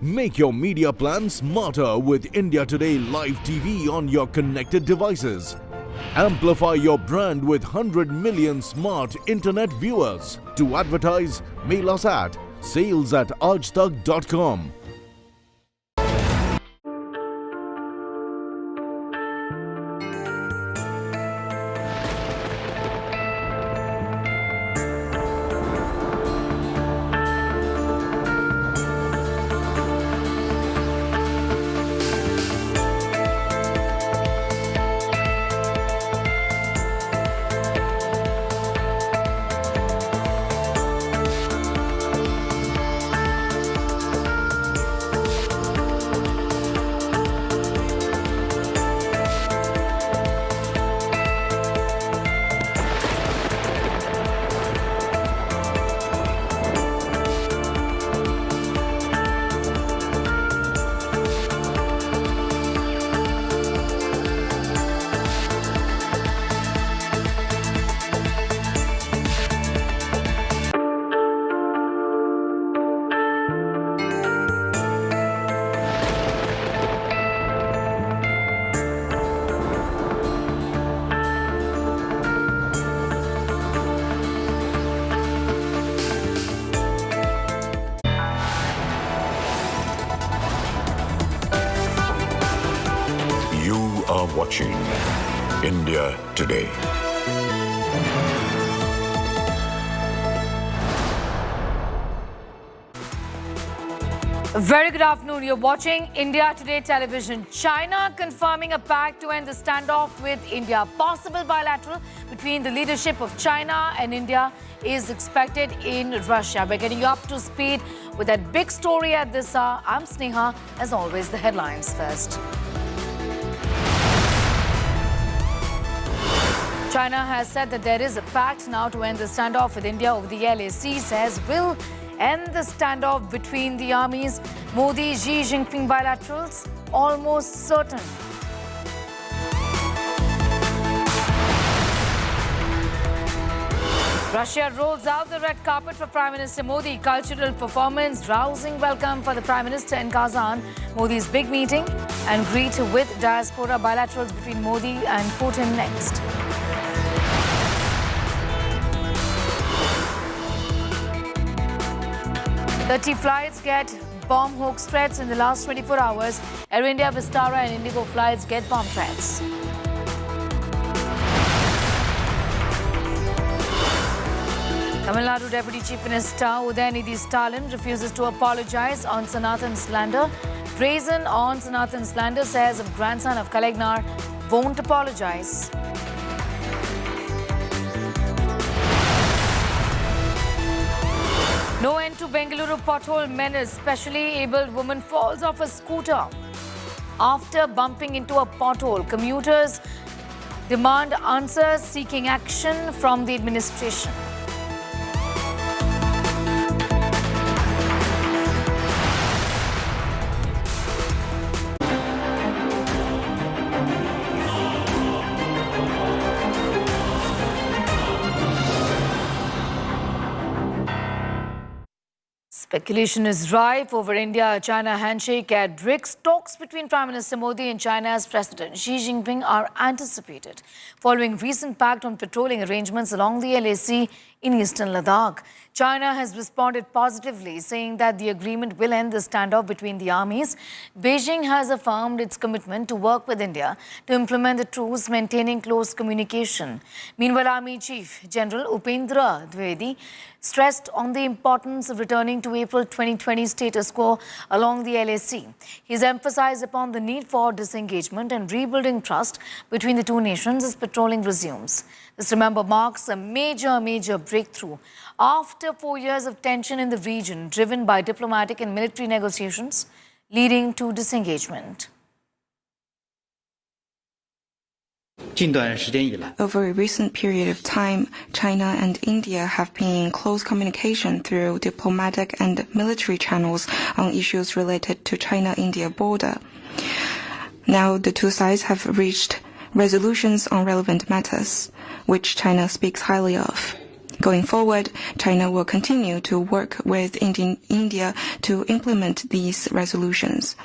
Make your media plan smarter with India Today Live TV on your connected devices. Amplify your brand with 100 million smart internet viewers. To advertise, mail us at sales@aajtak.com. Watching India Today. Very good afternoon. You're watching India Today television. China confirming a pact to end the standoff with India. Possible bilateral between the leadership of China and India is expected in Russia. We're getting you up to speed with that big story at this hour. I'm Sneha. As always, the headlines first. China has said that there is a pact now to end the standoff with India over the LAC, says will end the standoff between the armies. Modi-Xi Jinping bilaterals almost certain. Russia rolls out the red carpet for Prime Minister Modi. Cultural performance, rousing welcome for the Prime Minister in Kazan. Modi's big meeting and greet with Diaspora. Bilaterals between Modi and Putin next. "30 flights get bomb hoax threats in the last 24 hours. Air India, Vistara and Indigo flights get bomb threats. Tamil Nadu Deputy Chief Minister Udayanidhi Stalin refuses to apologize on Sanatan slander. Brazen on Sanatan slander, says of grandson of Kalagnar won't apologize. No end to Bengaluru pothole menace. Specially abled woman falls off a scooter after bumping into a pothole. Commuters demand answers, seeking action from the administration. Speculation is rife over India-China handshake at Brics. Talks between Prime Minister Modi and China's President Xi Jinping are anticipated following recent pact on patrolling arrangements along the LAC in eastern Ladakh. China has responded positively, saying that the agreement will end the standoff between the armies. Beijing has affirmed its commitment to work with India to implement the truce, maintaining close communication. Meanwhile, Army Chief General Upendra Dwivedi stressed on the importance of returning to April 2020 status quo along the LAC. He's emphasized upon the need for disengagement and rebuilding trust between the two nations as patrolling resumes. This, remember, marks a major breakthrough after 4 years of tension in the region, driven by diplomatic and military negotiations, leading to disengagement. Over a recent period of time, China and India have been in close communication through diplomatic and military channels on issues related to China-India border. Now the two sides have reached resolutions on relevant matters, which China speaks highly of. Going forward, China will continue to work with India to implement these resolutions.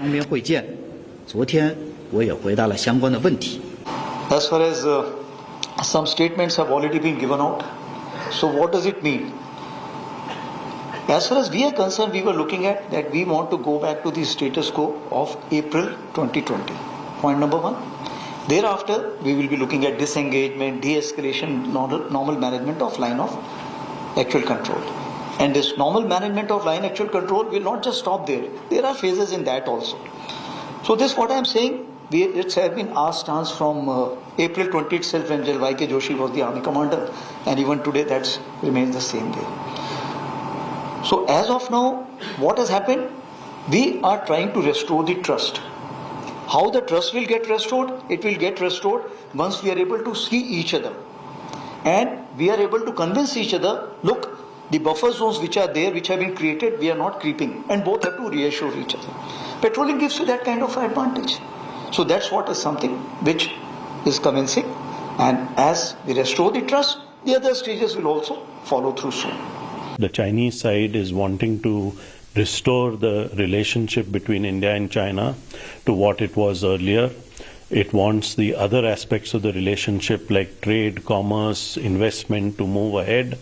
As far as some statements have already been given out, so what does it mean? As far as we are concerned, we were looking at that we want to go back to the status quo of April 2020. Point number one. Thereafter, we will be looking at disengagement, de-escalation, normal management of line of actual control. And this normal management of line actual control will not just stop there. There are phases in that also. So this, what I am saying, it has been our stance from April 20 itself, when General Y.K. Joshi was the army commander, and even today that remains the same way. So as of now, what has happened? We are trying to restore the trust. How the trust will get restored? It will get restored once we are able to see each other. And we are able to convince each other, look, the buffer zones which are there, which have been created, we are not creeping. And both have to reassure each other. Patrolling gives you that kind of advantage. So that's what is something which is commencing. And as we restore the trust, the other stages will also follow through soon. The Chinese side is wanting to restore the relationship between India and China to what it was earlier. It wants the other aspects of the relationship like trade, commerce, investment to move ahead.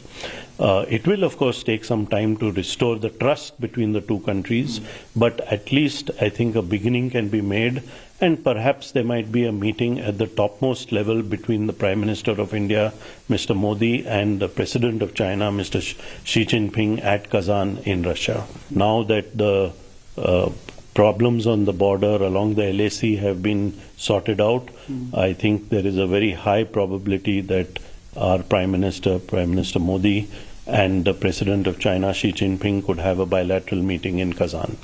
It will, of course, take some time to restore the trust between the two countries, but at least I think a beginning can be made, and perhaps there might be a meeting at the topmost level between the Prime Minister of India, Mr. Modi, and the President of China, Mr. Xi Jinping, at Kazan in Russia. Now that the problems on the border along the LAC have been sorted out, I think there is a very high probability that our Prime Minister Modi, and the President of China, Xi Jinping, could have a bilateral meeting in Kazan.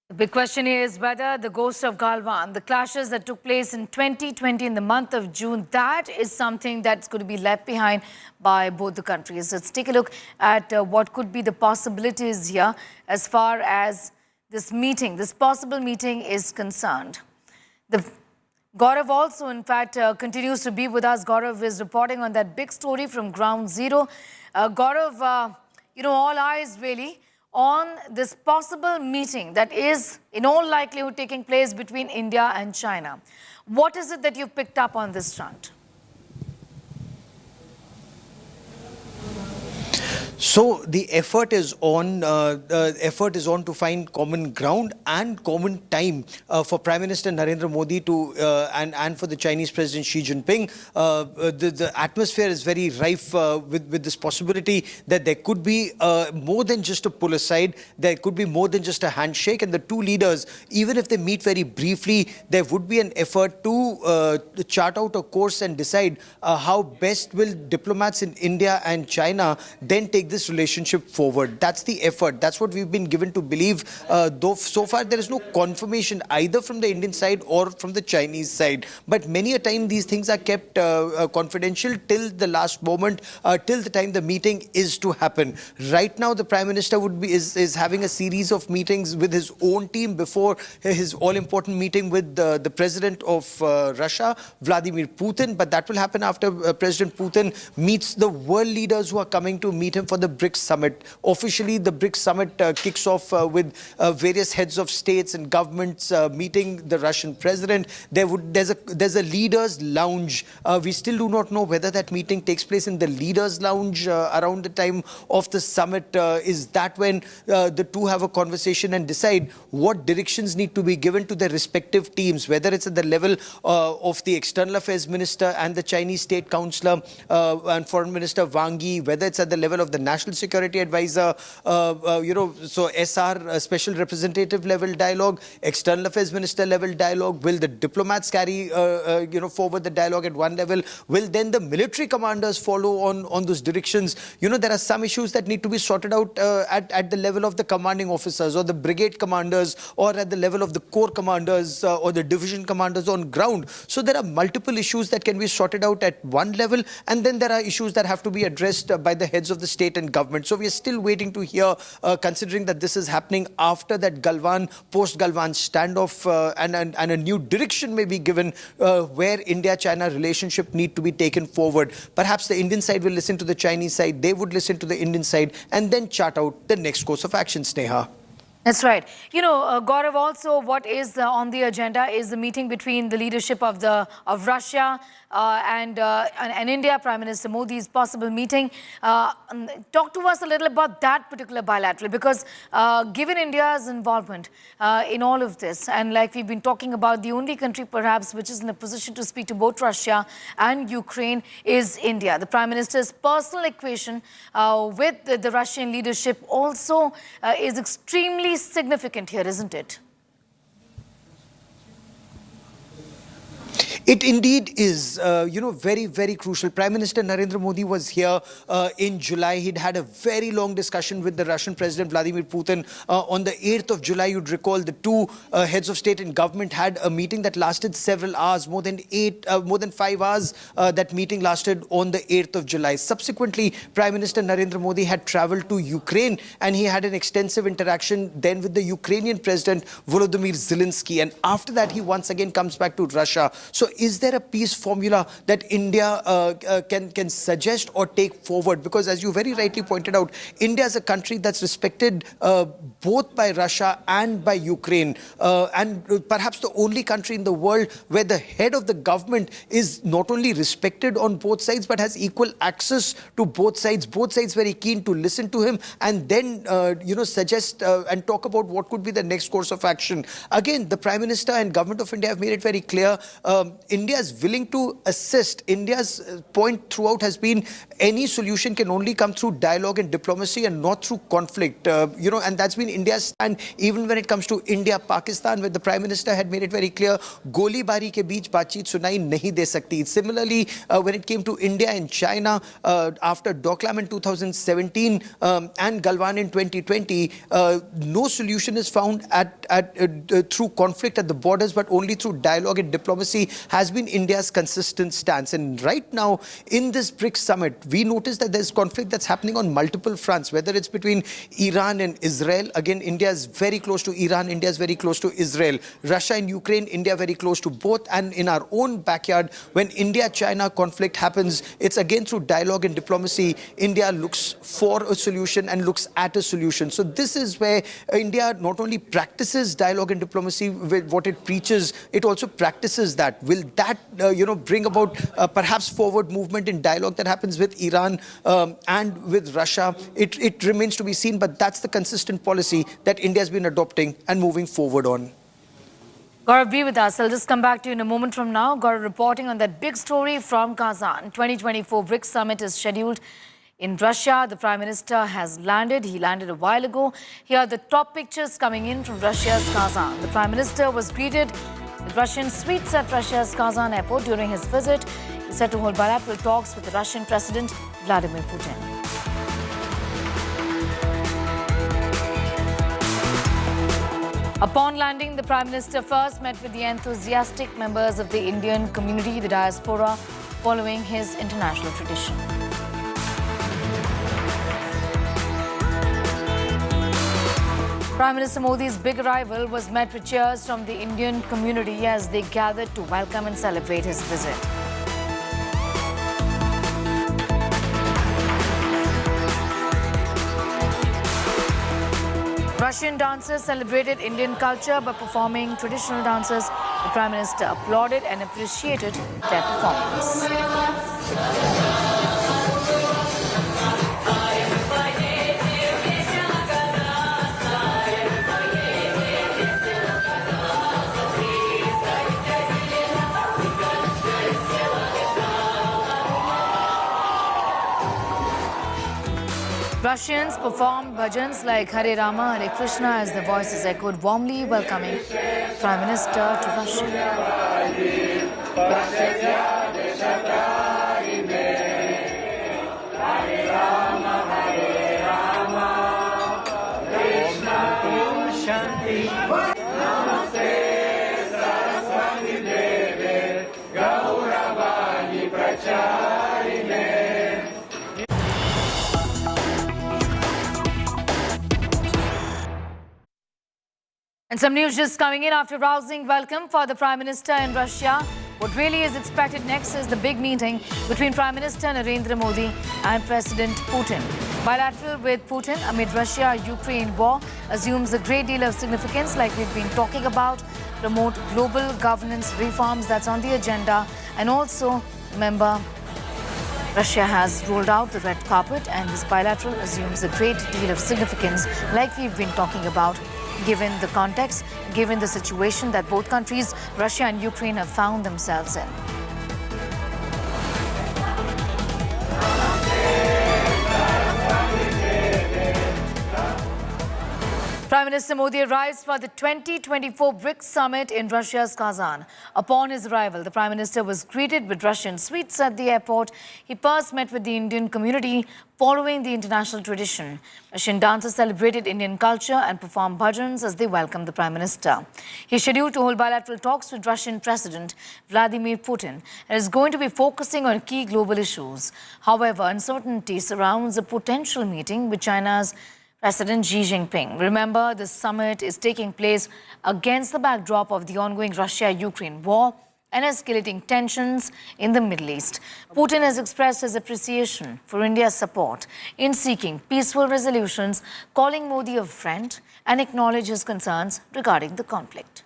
The big question is whether the ghost of Galwan, the clashes that took place in 2020 in the month of June, that is something that's going to be left behind by both the countries. Let's take a look at what could be the possibilities here as far as this meeting, this possible meeting is concerned. Gaurav also, in fact, continues to be with us. Gaurav is reporting on that big story from Ground Zero. Gaurav, all eyes really on this possible meeting that is in all likelihood taking place between India and China. What is it that you've picked up on this front? So the effort is on. To find common ground and common time for Prime Minister Narendra Modi to and for the Chinese President Xi Jinping. The atmosphere is very rife with this possibility that there could be more than just a pull aside. There could be more than just a handshake, and the two leaders, even if they meet very briefly, there would be an effort to chart out a course and decide how best will diplomats in India and China then take this relationship forward. That's the effort. That's what we've been given to believe. Though so far there is no confirmation either from the Indian side or from the Chinese side. But many a time these things are kept confidential till the last moment, till the time the meeting is to happen. Right now, the Prime Minister is having a series of meetings with his own team before his all-important meeting with the President of Russia, Vladimir Putin. But that will happen after President Putin meets the world leaders who are coming to meet him for the Brics Summit. Officially, the Brics Summit kicks off with various heads of states and governments meeting the Russian president. There's a leaders' lounge. We still do not know whether that meeting takes place in the leaders' lounge around the time of the summit. Is that when the two have a conversation and decide what directions need to be given to their respective teams, whether it's at the level of the External Affairs Minister and the Chinese State Councillor and Foreign Minister Wang Yi, whether it's at the level of the National Security Advisor, so SR, Special Representative level dialogue, External Affairs Minister level dialogue. Will the diplomats carry, forward the dialogue at one level? Will then the military commanders follow on those directions? There are some issues that need to be sorted out at the level of the commanding officers or the brigade commanders or at the level of the corps commanders or the division commanders on ground. So there are multiple issues that can be sorted out at one level, and then there are issues that have to be addressed by the heads of the state and government. So we are still waiting to hear, considering that this is happening after that post-Galwan standoff, and a new direction may be given where India-China relationship need to be taken forward. Perhaps the Indian side will listen to the Chinese side, they would listen to the Indian side, and then chart out the next course of action, Sneha. That's right. Gaurav, also what is on the agenda is the meeting between the leadership of Russia and India, Prime Minister Modi's possible meeting. Talk to us a little about that particular bilateral, because given India's involvement in all of this, and like we've been talking about, the only country perhaps which is in a position to speak to both Russia and Ukraine is India. The Prime Minister's personal equation with the Russian leadership also is extremely significant here, isn't it? It indeed is, very, very crucial. Prime Minister Narendra Modi was here in July. He'd had a very long discussion with the Russian President Vladimir Putin. On the 8th of July, you'd recall the two heads of state and government had a meeting that lasted several hours, more than 5 hours. That meeting lasted on the 8th of July. Subsequently, Prime Minister Narendra Modi had traveled to Ukraine, and he had an extensive interaction then with the Ukrainian President Volodymyr Zelensky. And after that, he once again comes back to Russia. So is there a peace formula that India can suggest or take forward? Because as you very rightly pointed out, India is a country that's respected both by Russia and by Ukraine, and perhaps the only country in the world where the head of the government is not only respected on both sides but has equal access to both sides very keen to listen to him and then suggest and talk about what could be the next course of action. Again, the Prime Minister and Government of India have made it very clear, India is willing to assist. India's point throughout has been any solution can only come through dialogue and diplomacy and not through conflict. And that's been India's stand even when it comes to India-Pakistan, where the Prime Minister had made it very clear, goli bari ke beech baatcheet sunai nahi de sakti. Similarly, when it came to India and China, after Doklam in 2017 and Galwan in 2020, no solution is found through conflict at the borders, but only through dialogue and diplomacy has been India's consistent stance. And right now, in this Brics Summit, we notice that there's conflict that's happening on multiple fronts, whether it's between Iran and Israel. Again, India is very close to Iran, India is very close to Israel. Russia and Ukraine, India very close to both. And in our own backyard, when India-China conflict happens, it's again through dialogue and diplomacy. India looks for a solution and looks at a solution. So this is where India not only practices dialogue and diplomacy with what it preaches, it also practices that. Will that, bring about perhaps forward movement in dialogue that happens with Iran and with Russia? It remains to be seen, but that's the consistent policy that India has been adopting and moving forward on. Gaurav, be with us. I'll just come back to you in a moment from now. Gaurav reporting on that big story from Kazan. 2024 Brics Summit is scheduled in Russia. The Prime Minister has landed. He landed a while ago. Here are the top pictures coming in from Russia's Kazan. The Prime Minister was greeted with Russian sweets at Russia's Kazan airport during his visit. He set to hold bilateral talks with the Russian President Vladimir Putin. Upon landing, the Prime Minister first met with the enthusiastic members of the Indian community, the Diaspora, following his international tradition. Prime Minister Modi's big arrival was met with cheers from the Indian community as they gathered to welcome and celebrate his visit. Russian dancers celebrated Indian culture by performing traditional dances. The Prime Minister applauded and appreciated their performance. Russians performed bhajans like Hare Rama, Hare Krishna as their voices echoed warmly welcoming Prime Minister to Russia. And some news just coming in after rousing welcome for the Prime Minister in Russia. What really is expected next is the big meeting between Prime Minister Narendra Modi and President Putin. Bilateral with Putin amid Russia-Ukraine war assumes a great deal of significance, like we've been talking about. Promote global governance reforms, that's on the agenda. And also, remember, Russia has rolled out the red carpet, and this bilateral assumes a great deal of significance, like we've been talking about, given the context, given the situation that both countries, Russia and Ukraine, have found themselves in. Prime Minister Modi arrives for the 2024 Brics Summit in Russia's Kazan. Upon his arrival, the Prime Minister was greeted with Russian sweets at the airport. He first met with the Indian community, following the international tradition. Russian dancers celebrated Indian culture and performed bhajans as they welcomed the Prime Minister. He is scheduled to hold bilateral talks with Russian President Vladimir Putin and is going to be focusing on key global issues. However, uncertainty surrounds a potential meeting with China's President Xi Jinping. Remember, the summit is taking place against the backdrop of the ongoing Russia-Ukraine war and escalating tensions in the Middle East. Putin has expressed his appreciation for India's support in seeking peaceful resolutions, calling Modi a friend, and acknowledged his concerns regarding the conflict.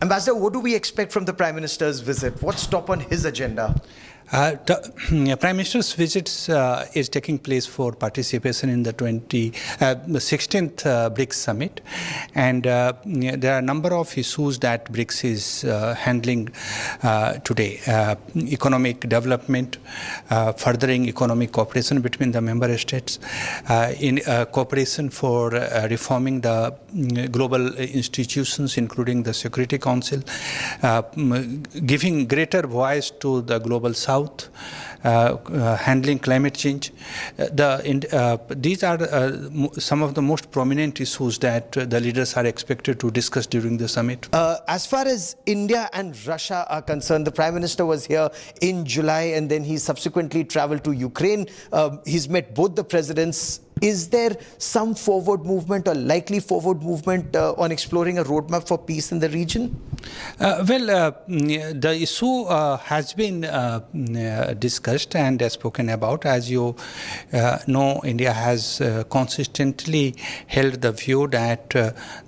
Ambassador, what do we expect from the Prime Minister's visit? What's top on his agenda? The Prime Minister's visit is taking place for participation in the 16th Brics Summit, and there are a number of issues that Brics is handling today. Economic development, furthering economic cooperation between the member states, in cooperation for reforming the global institutions, including the Security Council, giving greater voice to the global South, handling climate change. These are some of the most prominent issues that the leaders are expected to discuss during the summit. As far as India and Russia are concerned, the Prime Minister was here in July and then he subsequently traveled to Ukraine. He's met both the presidents. Is there some forward movement or likely forward movement on exploring a roadmap for peace in the region? The issue has been discussed and spoken about. As you know, India has consistently held the view that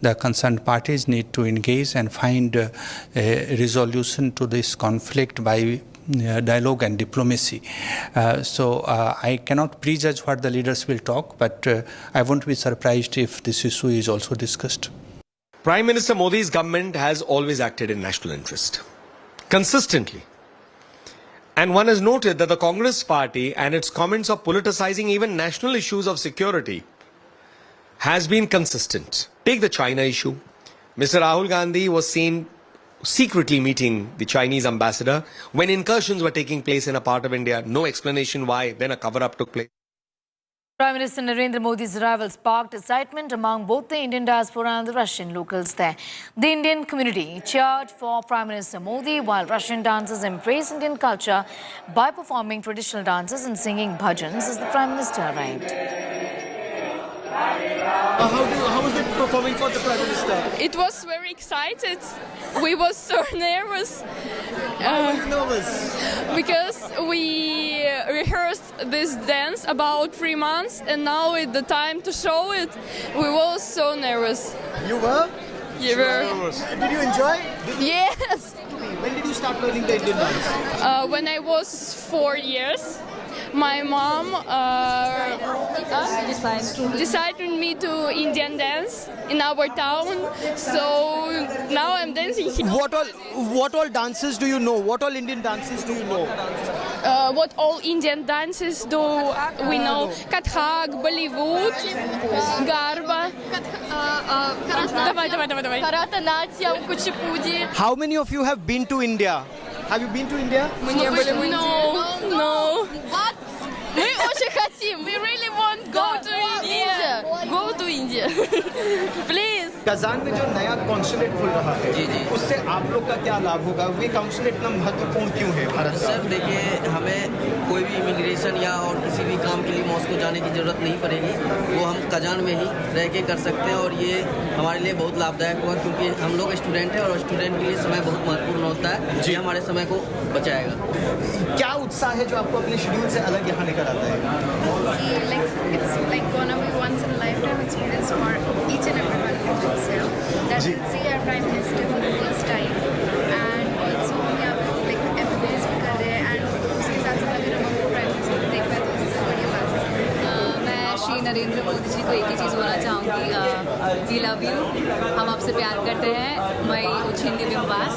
the concerned parties need to engage and find a resolution to this conflict by dialogue and diplomacy. So I cannot prejudge what the leaders will talk, but I won't be surprised if this issue is also discussed. Prime Minister Modi's government has always acted in national interest, consistently. And one has noted that the Congress party and its comments of politicizing even national issues of security has been consistent. Take the China issue. Mr. Rahul Gandhi was seen secretly meeting the Chinese ambassador when incursions were taking place in a part of India. No explanation why. Then a cover-up took place. Prime Minister Narendra Modi's arrival sparked excitement among both the Indian diaspora and the Russian locals there. The Indian community cheered for Prime Minister Modi, while Russian dancers embraced Indian culture by performing traditional dances and singing bhajans as the Prime Minister arrived. How was it performing for the Prime Minister? It was very excited. We were so nervous. Why were you nervous? Because we rehearsed this dance about 3 months, and now it's the time to show it. We were so nervous. You were? You were. Did you enjoy? Yes. When did you start learning the Indian dance? When I was 4 years. My mom decided me to Indian dance in our town, so now I'm dancing here. What all dances do you know? What all Indian dances do you know? What all Indian dances do we know? Kathak, Bollywood, Garba, Bharatanatyam, Kuchipudi. How many of you have been to India? Have you been to India? No. What? Мы очень хотим. We really want to go to India. Go to India. Please. Kazan में जो नया consulate खुल रहा है, उससे आप लोग का क्या लाभ होगा? वे कॉन्सुलेट इतना महत्वपूर्ण क्यों है भारत का? सर देखिए, हमें कोई भी इमिग्रेशन या और किसी भी काम के लिए मॉस्को जाने की जरूरत नहीं पड़ेगी. वो हम कजान में ही रह के कर सकते हैं और ये हमारे लिए बहुत लाभदायक होगा, क्योंकि हम लोग स्टूडेंट हैं और स्टूडेंट के लिए समय बहुत महत्वपूर्ण होता है. ये हमारे समय को बचाएगा. क्या उत्साह है जो आपको अपने शेड्यूल से अलग यहाँ निकल आता है? It's like gonna be once in a lifetime experience for each and everyone who lives here. That will see our Prime Minister for the first time, and also we are like MBBS भी कर रहे हैं, and उसके साथ साथ अगर हम अपने Prime Minister को देख पाए तो इससे बढ़िया बात है. मैं श्री नरेंद्र मोदी जी को एक ही चीज़ बोलना चाहूँगी, वी लव यू. हम आपसे प्यार करते हैं. मैं उछिंदी बिम्बास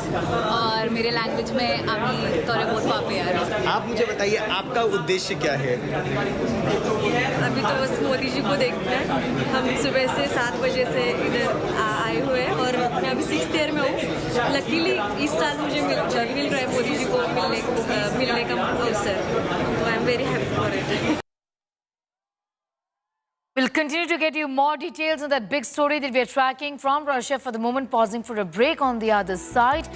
और मेरे लैंग्वेज में आमी तोरे बहुत वापे आ रहा है. आप मुझे बताइए, आपका उद्देश्य क्या है? अभी तो बस मोदी जी को देखना है. हम सुबह से 7 बजे से इधर आए हुए हैं और मैं अभी 6th ईयर में हूँ. लकीली इस साल मुझे मिल रहा है मोदी जी को मिलने का अवसर. तो I am very happy for it. We'll continue to get you more details on that big story that we're tracking from Russia. For the moment, pausing for a break. On the other side,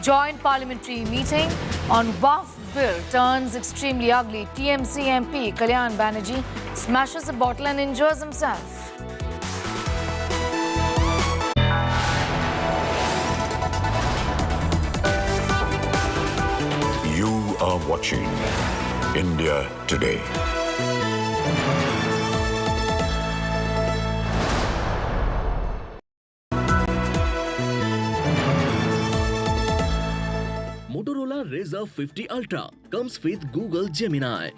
joint parliamentary meeting on WAF bill turns extremely ugly. TMC MP Kalyan Banerjee smashes a bottle and injures himself. You are watching India Today. Motorola Razr Razr 50 Ultra comes with Google Gemini.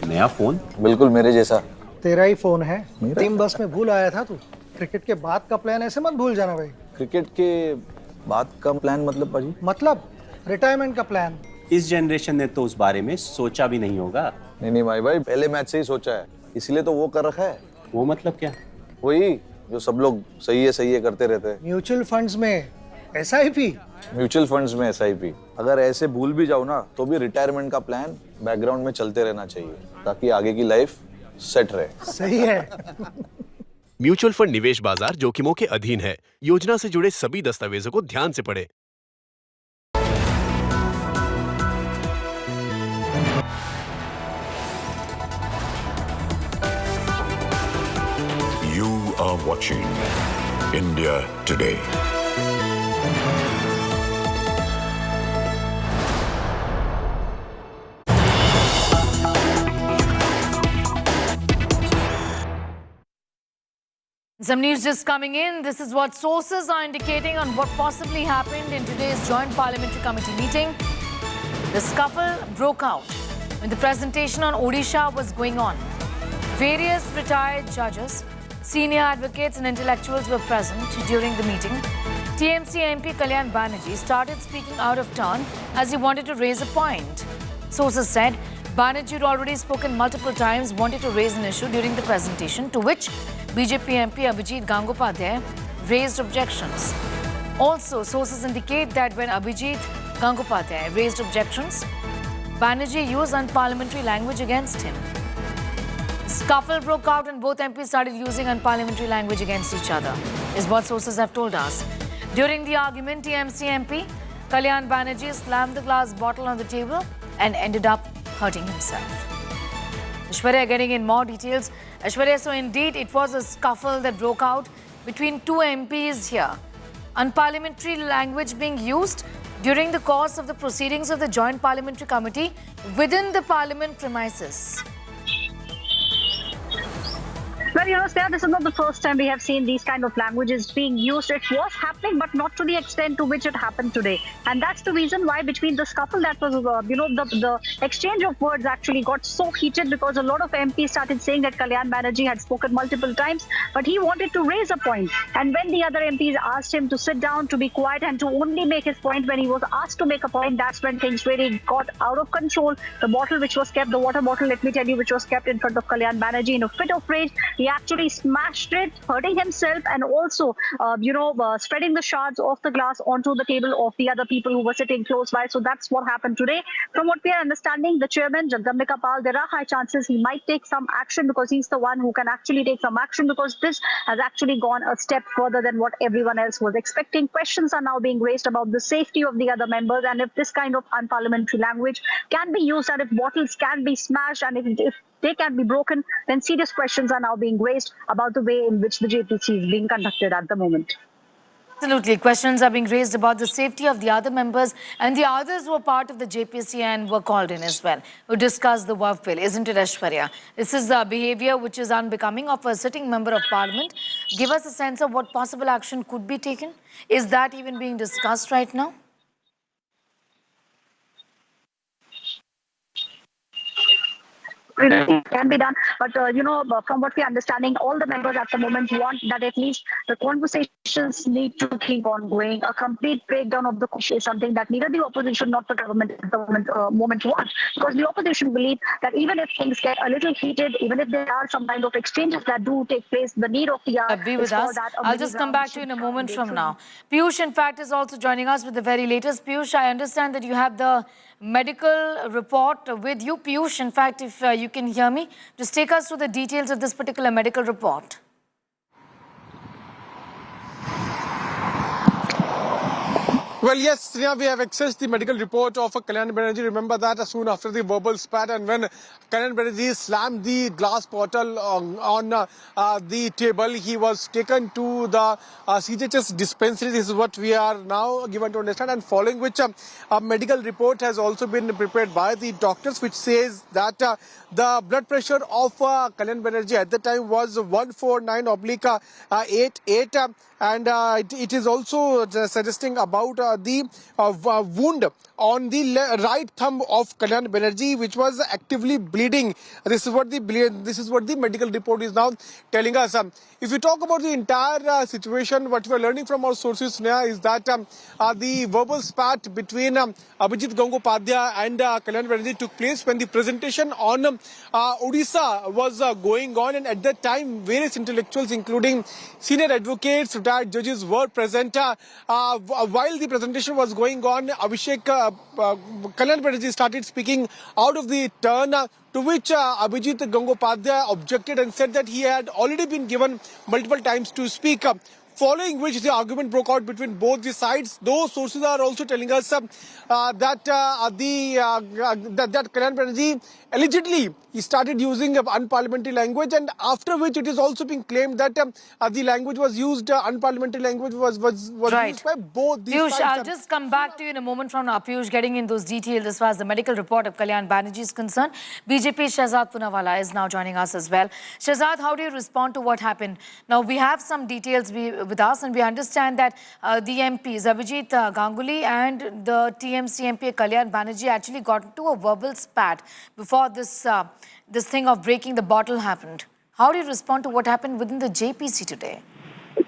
नया phone? बिल्कुल मेरे जैसा। तेरा ही phone है। Team बस में भूल आया था तू। क्रिकेट के बाद का प्लान ऐसे मत भूल जाना भाई। क्रिकेट के बाद का प्लान मतलब पाजी? मतलब रिटायरमेंट का प्लान। इस जनरेशन ने तो उस बारे में सोचा भी नहीं होगा। नहीं भाई पहले मैच से ही सोचा है, इसलिए तो वो कर रखा है। वो मतलब क्या? वही जो सब लोग सही है करते रहते हैं। म्यूचुअल फंड्स में SIP। म्यूचुअल फंड्स में SIP। अगर ऐसे भूल भी जाओ ना तो भी रिटायरमेंट का प्लान बैकग्राउंड में चलते रहना चाहिए ताकि आगे की लाइफ सेट रहे। सही है। म्यूचुअल फंड निवेश बाजार जोखिमों के अधीन है। योजना से जुड़े सभी दस्तावेजों को ध्यान से पढ़ें। You are watching India Today. Some news just coming in. This is what sources are indicating on what possibly happened in today's Joint Parliamentary Committee meeting. The scuffle broke out when the presentation on Odisha was going on. Various retired judges, senior advocates and intellectuals were present during the meeting. TMC MP Kalyan Banerjee started speaking out of turn as he wanted to raise a point. Sources said Banerjee had already spoken multiple times, wanted to raise an issue during the presentation, to which BJP MP Abhijit Gangopadhyay raised objections. Also, sources indicate that when Abhijit Gangopadhyay raised objections, Banerjee used unparliamentary language against him. Scuffle broke out and both MPs started using unparliamentary language against each other, is what sources have told us. During the argument, TMC MP Kalyan Banerjee slammed the glass bottle on the table and ended up hurting himself. Aishwarya getting in more details. Aishwarya, so indeed it was a scuffle that broke out between two MPs here. Unparliamentary language being used during the course of the proceedings of the Joint Parliamentary Committee within the Parliament premises. Well, Sneha, this is not the first time we have seen these kind of languages being used. It was happening, but not to the extent to which it happened today. And that's the reason why between the scuffle that was, the exchange of words actually got so heated, because a lot of MPs started saying that Kalyan Banerjee had spoken multiple times, but he wanted to raise a point. And when the other MPs asked him to sit down, to be quiet and to only make his point when he was asked to make a point, that's when things really got out of control. The bottle which was kept, the water bottle, let me tell you, which was kept in front of Kalyan Banerjee, in a fit of rage, he actually smashed it, hurting himself, and also, spreading the shards of the glass onto the table of the other people who were sitting close by. So that's what happened today. From what we are understanding, the chairman, Jagdambika Pal, there are high chances he might take some action, because he's the one who can actually take some action, because this has actually gone a step further than what everyone else was expecting. Questions are now being raised about the safety of the other members, and if this kind of unparliamentary language can be used, and if bottles can be smashed, and if they can be broken, then serious questions are now being raised about the way in which the JPC is being conducted at the moment. Absolutely. Questions are being raised about the safety of the other members and the others who were part of the JPC and were called in as well, who discussed the WAF bill, isn't it, Aishwarya? This is the behavior which is unbecoming of a sitting member of parliament. Give us a sense of what possible action could be taken. Is that even being discussed right now? Can be done, but from what we are understanding, all the members at the moment want that at least the conversations need to keep on going. A complete breakdown of the question is something that neither the opposition nor the government at the moment want, because the opposition believe that even if things get a little heated, even if there are some kind of exchanges that do take place, the need of the hour be with us. I'll just come back to you in a moment from now. Piyush, in fact, is also joining us with the very latest. Piyush, I understand that you have the medical report with you. Piyush, in fact, if you can hear me, just take us through the details of this particular medical report. Well, yes, Sneha, we have accessed the medical report of Kalyan Banerjee. Remember that soon after the verbal spat, and when Kalyan Banerjee slammed the glass bottle on the table, he was taken to the CGHS dispensary. This is what we are now given to understand, and following which a medical report has also been prepared by the doctors, which says that the blood pressure of Kalyan Banerjee at the time was 149/88, and it is also suggesting about the wound on the right thumb of Kalyan Banerjee, which was actively bleeding. This is what the medical report is now telling us. If you talk about the entire situation, what we are learning from our sources now is that the verbal spat between Abhijit Gangopadhyay and Kalyan Banerjee took place when the presentation on Odisha was going on, and at that time various intellectuals, including senior advocates, retired judges, were present. While the presentation was going on, Kalyan Banerjee started speaking out of the turn, to which Abhijit Gangopadhyay objected and said that he had already been given multiple times to speak. Following which the argument broke out between both the sides. Those sources are also telling us that Kalyan Banerjee allegedly he started using unparliamentary language, and after which it is also being claimed that the language was used, unparliamentary language was right. used by both these Piyush, sides. I'll just come back to you in a moment from now. Piyush, getting in those details as far as the medical report of Kalyan Banerjee is concerned. BJP Shehzad Poonawalla is now joining us as well. Shehzad, how do you respond to what happened? Now, we have some details with us, and we understand that the MPs, Abhijit Ganguly and the TMC MP Kalyan Banerjee actually got into a verbal spat before this thing of breaking the bottle happened. How do you respond to what happened within the JPC today?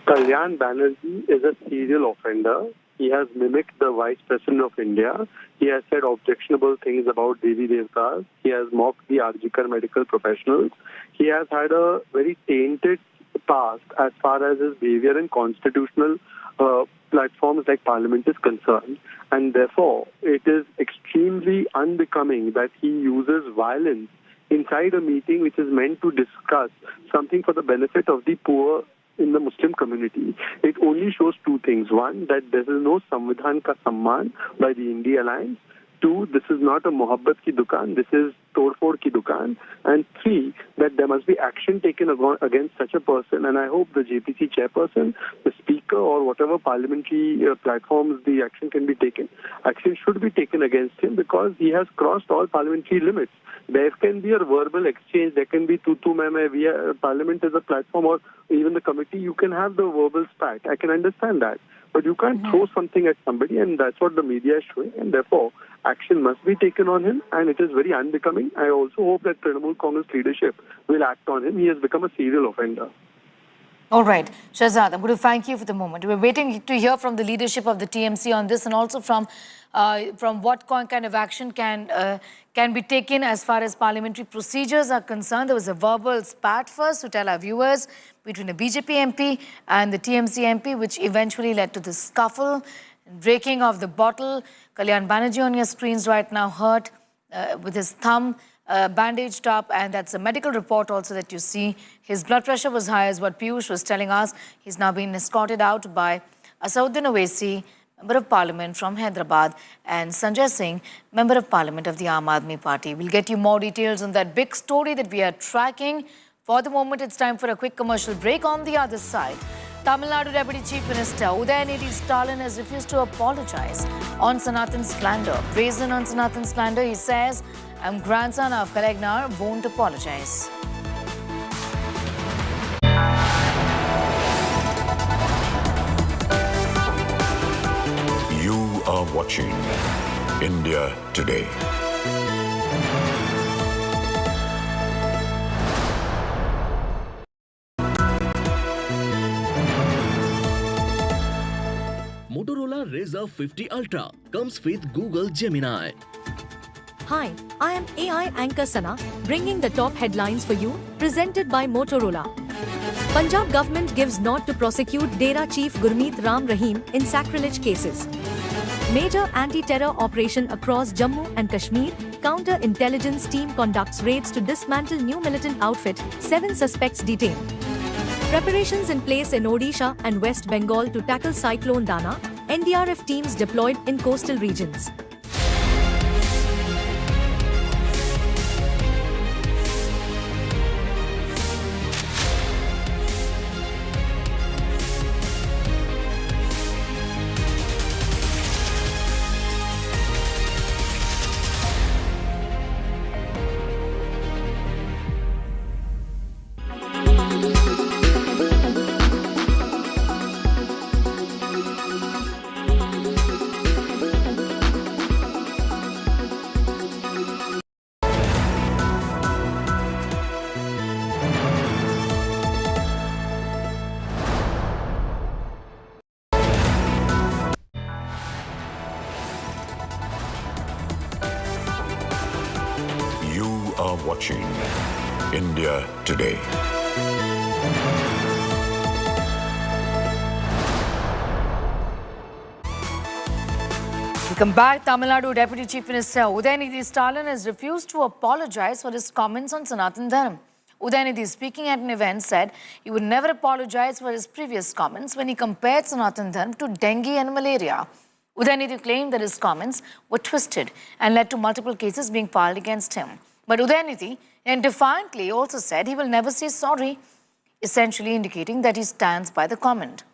Kalyan Banerjee is a serial offender. He has mimicked the Vice President of India. He has said objectionable things about Devi Devtas. He has mocked the Arjikar medical professionals. He has had a very tainted past as far as his behavior in constitutional platforms like Parliament is concerned. And therefore, it is extremely unbecoming that he uses violence inside a meeting which is meant to discuss something for the benefit of the poor in the Muslim community. It only shows two things. One, that there is no Samvidhan ka Samman by the India Alliance. Two, this is not a Mohabbat ki dukaan, this is Torfod ki dukaan. And three, that there must be action taken against such a person. And I hope the JPC chairperson, the speaker, or whatever parliamentary platforms the action can be taken, action should be taken against him, because he has crossed all parliamentary limits. There can be a verbal exchange, there can be tu main, Parliament as a platform, or even the committee, you can have the verbal spat. I can understand that. But you can't throw something at somebody, and that's what the media is showing, and therefore action must be taken on him, and it is very unbecoming. I also hope that Trinamool Congress leadership will act on him. He has become a serial offender. All right, Shehzad, I'm going to thank you for the moment. We're waiting to hear from the leadership of the TMC on this, and also from what kind of action can be taken as far as parliamentary procedures are concerned. There was a verbal spat first, to tell our viewers, between a BJP MP and the TMC MP, which eventually led to the scuffle, breaking of the bottle. Kalyan Banerjee on your screens right now hurt with his thumb bandaged up, and that's a medical report also that you see. His blood pressure was high, as what Piyush was telling us. He's now been escorted out by Asauddin Owaisi, Member of Parliament from Hyderabad, and Sanjay Singh, Member of Parliament of the Aam Aadmi Party. We'll get you more details on that big story that we are tracking. For the moment, it's time for a quick commercial break. On the other side, Tamil Nadu Deputy Chief Minister Udayanithi Stalin has refused to apologize on Sanatan slander. Brazen on Sanatan slander, he says, "I'm grandson of Kalagnar, won't apologize." You are watching India Today. Motorola Razr 50 Ultra comes with Google Gemini. Hi, I am AI anchor Sana, bringing the top headlines for you, presented by Motorola. Punjab government gives nod to prosecute Dera Chief Gurmeet Ram Rahim in sacrilege cases. Major anti-terror operation across Jammu and Kashmir. Counter-intelligence team conducts raids to dismantle new militant outfit. 7 suspects detained. Preparations in place in Odisha and West Bengal to tackle cyclone Dana. NDRF teams deployed in coastal regions. You are watching India Today. Welcome back. Tamil Nadu Deputy Chief Minister Udayanidhi Stalin has refused to apologize for his comments on Sanatan Dharma. Udayanidhi, speaking at an event, said he would never apologize for his previous comments when he compared Sanatan Dharma to dengue and malaria. Udayanidhi claimed that his comments were twisted and led to multiple cases being filed against him. But Udayanidhi then defiantly also said he will never say sorry, essentially indicating that he stands by the comment.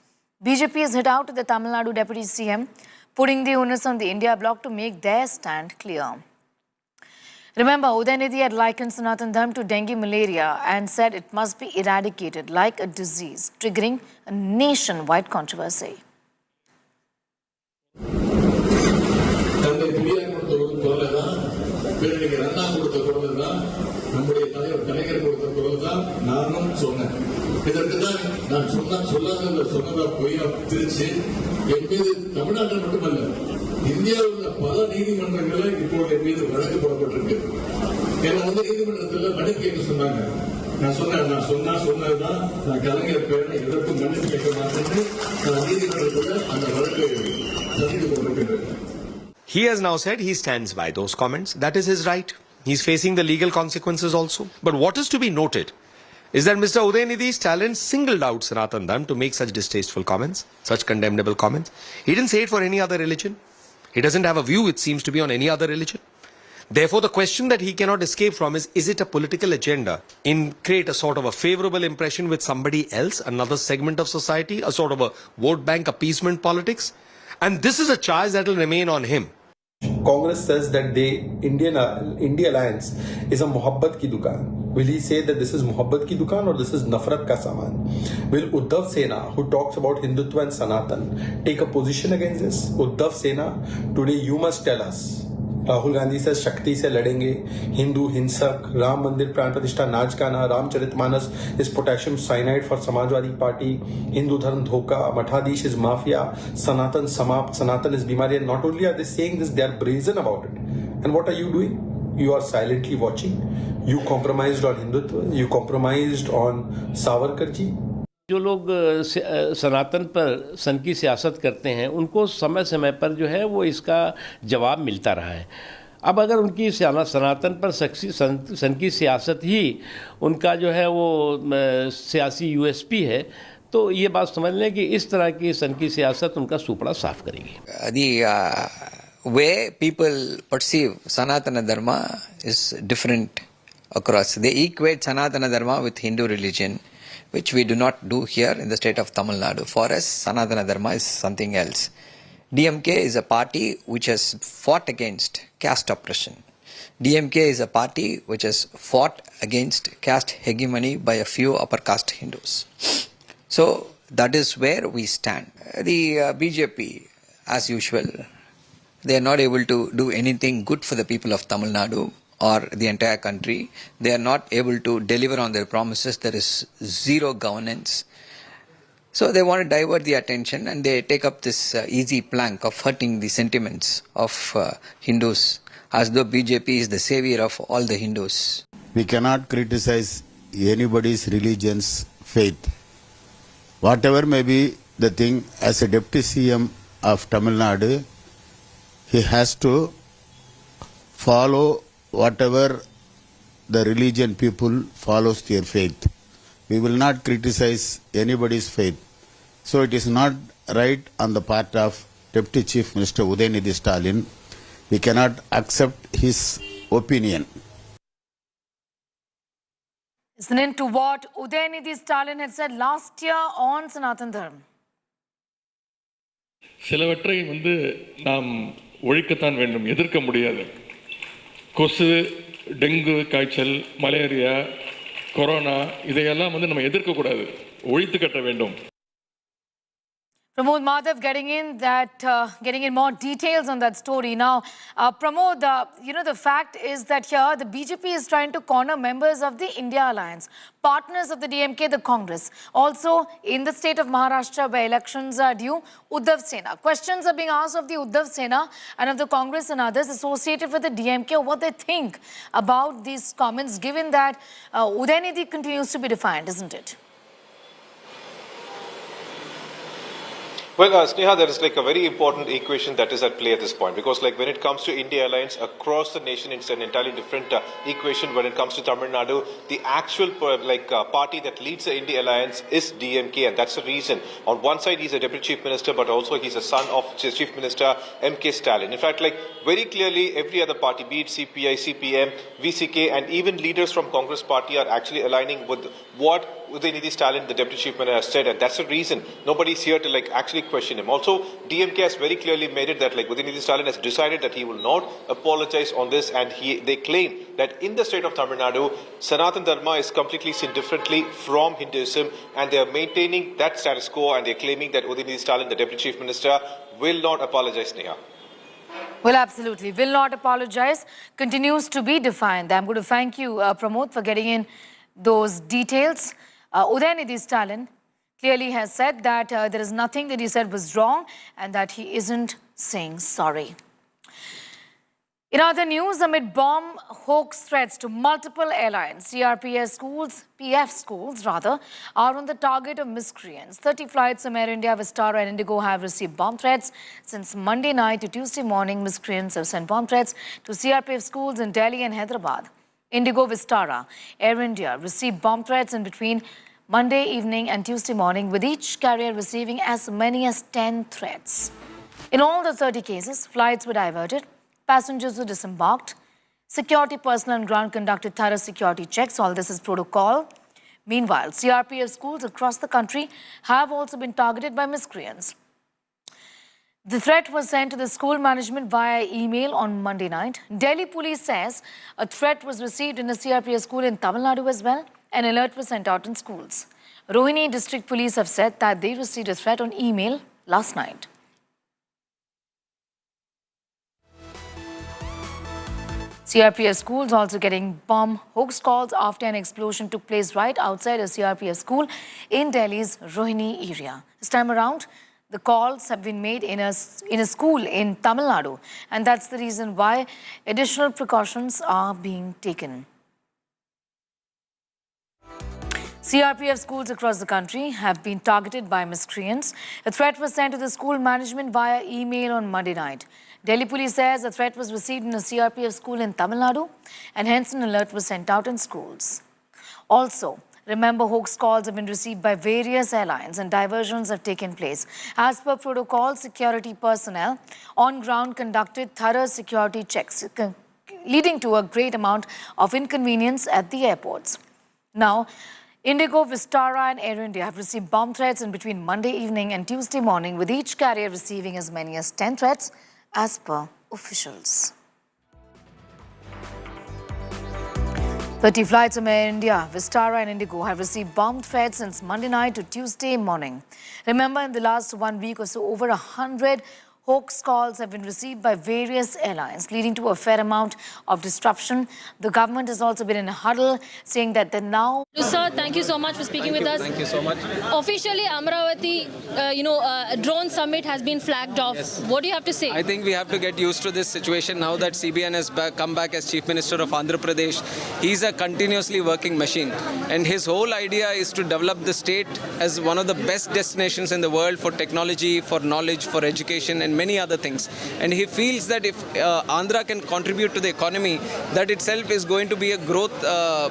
BJP has hit out at the Tamil Nadu Deputy CM, putting the onus on the India bloc to make their stand clear. Remember, Udayanidhi had likened Sanatan Dharma to dengue malaria and said it must be eradicated like a disease, triggering a nationwide controversy. இதற்கு தான் நான் சொல்லாத சொன்னதா பொய்யா திருச்சி என் மீது தமிழ்நாட்டில் மட்டுமல்ல இந்தியாவில் உள்ள பல நீதிமன்றங்களில் இப்போது என் மீது வழக்கு போடப்பட்டிருக்கு. என்ன நீதிமன்றத்தில் மனு கேட்க சொன்னாங்க. நான் சொன்னதுதான் நான் கலைஞர் பேரை எதற்கும் மன்னிப்பு கேட்க மாட்டேன்னு நான் நீதிமன்றத்தில் அந்த வழக்கு சந்தித்து கொண்டிருக்கின்றேன். He has now said he stands by those comments. That is his right. He's facing the legal consequences also. But what is to be noted is that Mr. Udayanidhi Stalin singled out Sanatan Dharma to make such distasteful comments, such condemnable comments. He didn't say it for any other religion. He doesn't have a view, it seems to be, on any other religion. Therefore, the question that he cannot escape from is it a political agenda in create a sort of a favorable impression with somebody else, another segment of society, a sort of a vote bank appeasement politics? And this is a charge that will remain on him. Congress says that India Alliance is a mohabbat ki dukaan. Will he say that this is mohabbat ki dukaan or this is nafrat ka saman? Will Uddhav Sena, who talks about Hindutva and Sanatan, take a position against this? Uddhav Sena, today you must tell us. Rahul Gandhi says Shakti se ladenge, Hindu Hinsak, Ram Mandir Pran Pratishtha Naaj Kana, Ramcharitmanas is potassium cyanide for Samajwadi Party, Hindu Dharm Dhoka, Mathadish is mafia, Sanatan Samap, Sanatan is bimari. And not only are they saying this, they are brazen about it. And what are you doing? You are silently watching. You compromised on Hindutva, you compromised on Savarkarji. जो लोग सनातन पर सन की सियासत करते हैं उनको समय समय पर जो है वो इसका जवाब मिलता रहा है. अब अगर उनकी सनातन पर सन की सियासत ही उनका जो है वो सियासी यूएसपी है तो ये बात समझ लें कि इस तरह की सन की सियासत उनका सुपड़ा साफ करेगी. The way people perceive Sanatana Dharma is different across. They equate Sanatana Dharma with Hindu religion, which we do not do here in the state of Tamil Nadu. For us, Sanatana Dharma is something else. DMK is a party which has fought against caste oppression. DMK is a party which has fought against caste hegemony by a few upper caste Hindus. So that is where we stand. The BJP, as usual, they are not able to do anything good for the people of Tamil Nadu or the entire country. They are not able to deliver on their promises. There is zero governance. So they want to divert the attention and they take up this easy plank of hurting the sentiments of Hindus, as though BJP is the savior of all the Hindus. We cannot criticize anybody's religion's faith. Whatever may be the thing, as a deputy CM of Tamil Nadu, he has to follow whatever the religion people follows their faith. We will not criticize anybody's faith. So it is not right on the part of Deputy Chief Minister Udayanidhi Stalin. We cannot accept his opinion. Listening to what Udayanidhi Stalin had said last year on Sanatan Dharma. சிலவற்றை நாம் ஒழிக்கத்தான் வேண்டும், எதிர்க்க முடியாது. கொசு, dengue காய்ச்சல், malaria, corona இதையெல்லாம் நம்ம எதிர்க்கக்கூடாது, ஒழித்து கட்ட வேண்டும். Pramod Madhav getting in more details on that story. Now, Pramod, the fact is that here the BJP is trying to corner members of the India Alliance, partners of the DMK, the Congress. Also, in the state of Maharashtra, where elections are due, Uddhav Sena. Questions are being asked of the Uddhav Sena and of the Congress and others associated with the DMK, what they think about these comments, given that Udayanidhi continues to be defiant, isn't it? Well, Sneha, there is a very important equation that is at play at this point, because when it comes to India Alliance across the nation, it's an entirely different equation. When it comes to Tamil Nadu, the actual party that leads the India Alliance is DMK, and that's the reason. On one side, he's a deputy chief minister, but also he's a son of Chief Minister M.K. Stalin. In fact, very clearly, every other party, be it CPI, CPM, VCK, and even leaders from Congress party are actually aligning with what Udayanidhi Stalin, the deputy chief minister, has said, and that's the reason nobody's here to actually question him. Also, DMK has very clearly made it that Udayanidhi Stalin has decided that he will not apologize on this, and they claim that in the state of Tamil Nadu, Sanatan Dharma is completely seen differently from Hinduism, and they are maintaining that status quo, and they're claiming that Udayanidhi Stalin, the deputy chief minister, will not apologize, Neha. Well, absolutely. Will not apologize. Continues to be defiant. I'm going to thank you, Pramod, for getting in those details. Udayanidhi Stalin clearly has said that there is nothing that he said was wrong and that he isn't saying sorry. In other news, amid bomb hoax threats to multiple airlines, PF schools are on the target of miscreants. 30 flights from Air India, Vistara and Indigo have received bomb threats. Since Monday night to Tuesday morning, miscreants have sent bomb threats to CRPF schools in Delhi and Hyderabad. Indigo, Vistara, Air India received bomb threats in between Monday evening and Tuesday morning, with each carrier receiving as many as 10 threats. In all the 30 cases, flights were diverted, passengers were disembarked, security personnel on ground conducted thorough security checks. All this is protocol. Meanwhile, CRPF schools across the country have also been targeted by miscreants. The threat was sent to the school management via email on Monday night. Delhi police says a threat was received in a CRPF school in Tamil Nadu as well. An alert was sent out in schools. Rohini district police have said that they received a threat on email last night. CRPF schools also getting bomb hoax calls after an explosion took place right outside a CRPF school in Delhi's Rohini area. This time around, the calls have been made in a school in Tamil Nadu, and that's the reason why additional precautions are being taken. CRPF schools across the country have been targeted by miscreants. A threat was sent to the school management via email on Monday night. Delhi police says a threat was received in a CRPF school in Tamil Nadu, and hence an alert was sent out in schools. Also, remember, hoax calls have been received by various airlines and diversions have taken place. As per protocol, security personnel on ground conducted thorough security checks, leading to a great amount of inconvenience at the airports. Now, Indigo, Vistara and Air India have received bomb threats in between Monday evening and Tuesday morning, with each carrier receiving as many as 10 threats as per officials. 30 flights from Air India, Vistara and Indigo have received bomb threats since Monday night to Tuesday morning. Remember, in the last 1 week or so, over 100 hoax calls have been received by various airlines, leading to a fair amount of disruption. The government has also been in a huddle, saying that they're now... Sir, thank you so much for speaking with us. Thank you so much. Officially, Amravati, drone summit has been flagged off. Yes. What do you have to say? I think we have to get used to this situation now that CBN has come back as Chief Minister of Andhra Pradesh. He's a continuously working machine. And his whole idea is to develop the state as one of the best destinations in the world for technology, for knowledge, for education, and and many other things. And he feels that if Andhra can contribute to the economy, that itself is going to be a growth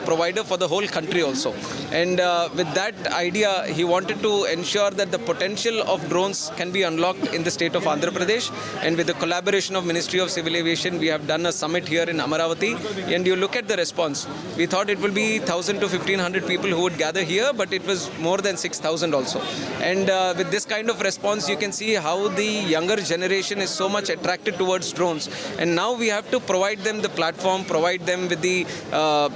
provider for the whole country also. And with that idea, he wanted to ensure that the potential of drones can be unlocked in the state of Andhra Pradesh. And with the collaboration of Ministry of Civil Aviation, we have done a summit here in Amaravati. And you look at the response. We thought it will be 1,000 to 1,500 people who would gather here, but it was more than 6,000 also. And with this kind of response, you can see how the younger generation is so much attracted towards drones. And now we have to provide them the platform, provide them with the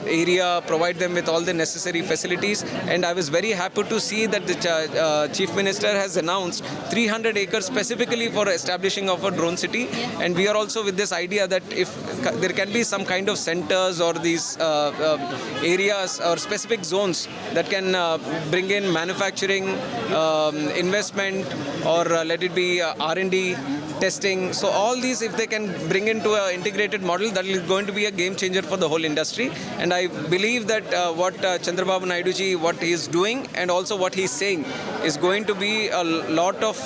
area, provide them with all the necessary facilities. And I was very happy to see that the Chief Minister has announced 300 acres specifically for establishing of a drone city. And we are also with this idea that if there can be some kind of centers or these areas or specific zones that can bring in manufacturing, investment, or let it be R&D, testing. So all these, if they can bring into an integrated model, that is going to be a game changer for the whole industry. And I believe that what Chandrababu Naidu ji, what he is doing and also what he is saying is going to be a lot of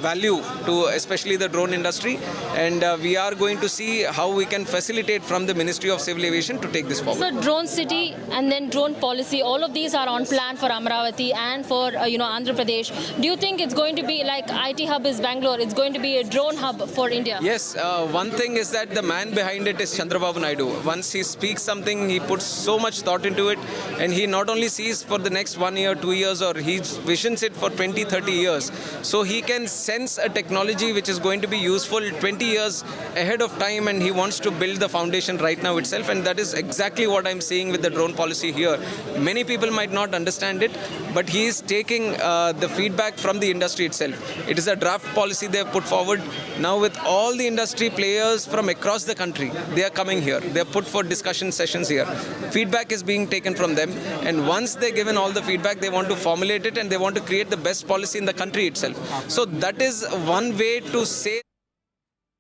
value to especially the drone industry. And we are going to see how we can facilitate from the Ministry of Civil Aviation to take this forward. So drone city and then drone policy, all of these are on plan for Amaravati and for Andhra Pradesh. Do you think it's going to be like IT hub is Bangalore, it's going to be a drone hub for India? Yes, one thing is that the man behind it is Chandrababu Naidu. Once he speaks something, he puts so much thought into it, and he not only sees for the next 1 year, 2 years, or he visions it for 20, 30 years. So he can sense a technology which is going to be useful 20 years ahead of time, and he wants to build the foundation right now itself, and that is exactly what I'm seeing with the drone policy here. Many people might not understand it, but he is taking the feedback from the industry itself. It is a draft policy they have put forward. Now with all the industry players from across the country, they are coming here. They are put for discussion sessions here. Feedback is being taken from them, and once they're given all the feedback, they want to formulate it and they want to create the best policy in the country itself. So that is one way to say.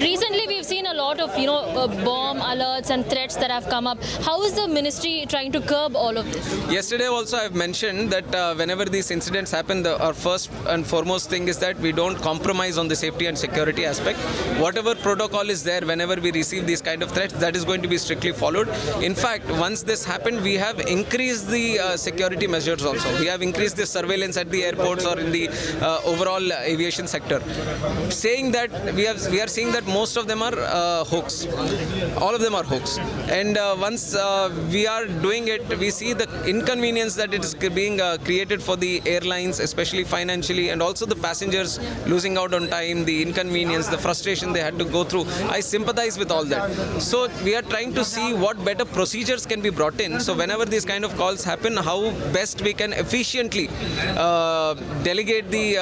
Recently, we've seen a lot of, bomb alerts and threats that have come up. How is the ministry trying to curb all of this? Yesterday also I've mentioned that whenever these incidents happen, our first and foremost thing is that we don't compromise on the safety and security aspect. Whatever protocol is there, whenever we receive these kind of threats, that is going to be strictly followed. In fact, once this happened, we have increased the security measures also. We have increased the surveillance at the airports or in the overall aviation sector. Saying that, we are seeing that most of them are hoax. All of them are hoax. And once we are doing it, we see the inconvenience that it is being created for the airlines, especially financially, and also the passengers losing out on time, the inconvenience, the frustration they had to go through. I sympathize with all that. So we are trying to see what better procedures can be brought in. So whenever these kind of calls happen, how best we can efficiently delegate the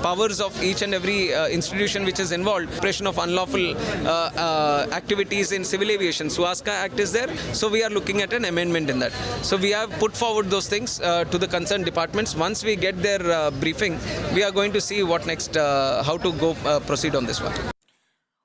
powers of each and every institution which is involved. Of unlawful activities in civil aviation. Suaska Act is there, so we are looking at an amendment in that. So we have put forward those things to the concerned departments. Once we get their briefing, we are going to see what next, how to go proceed on this one.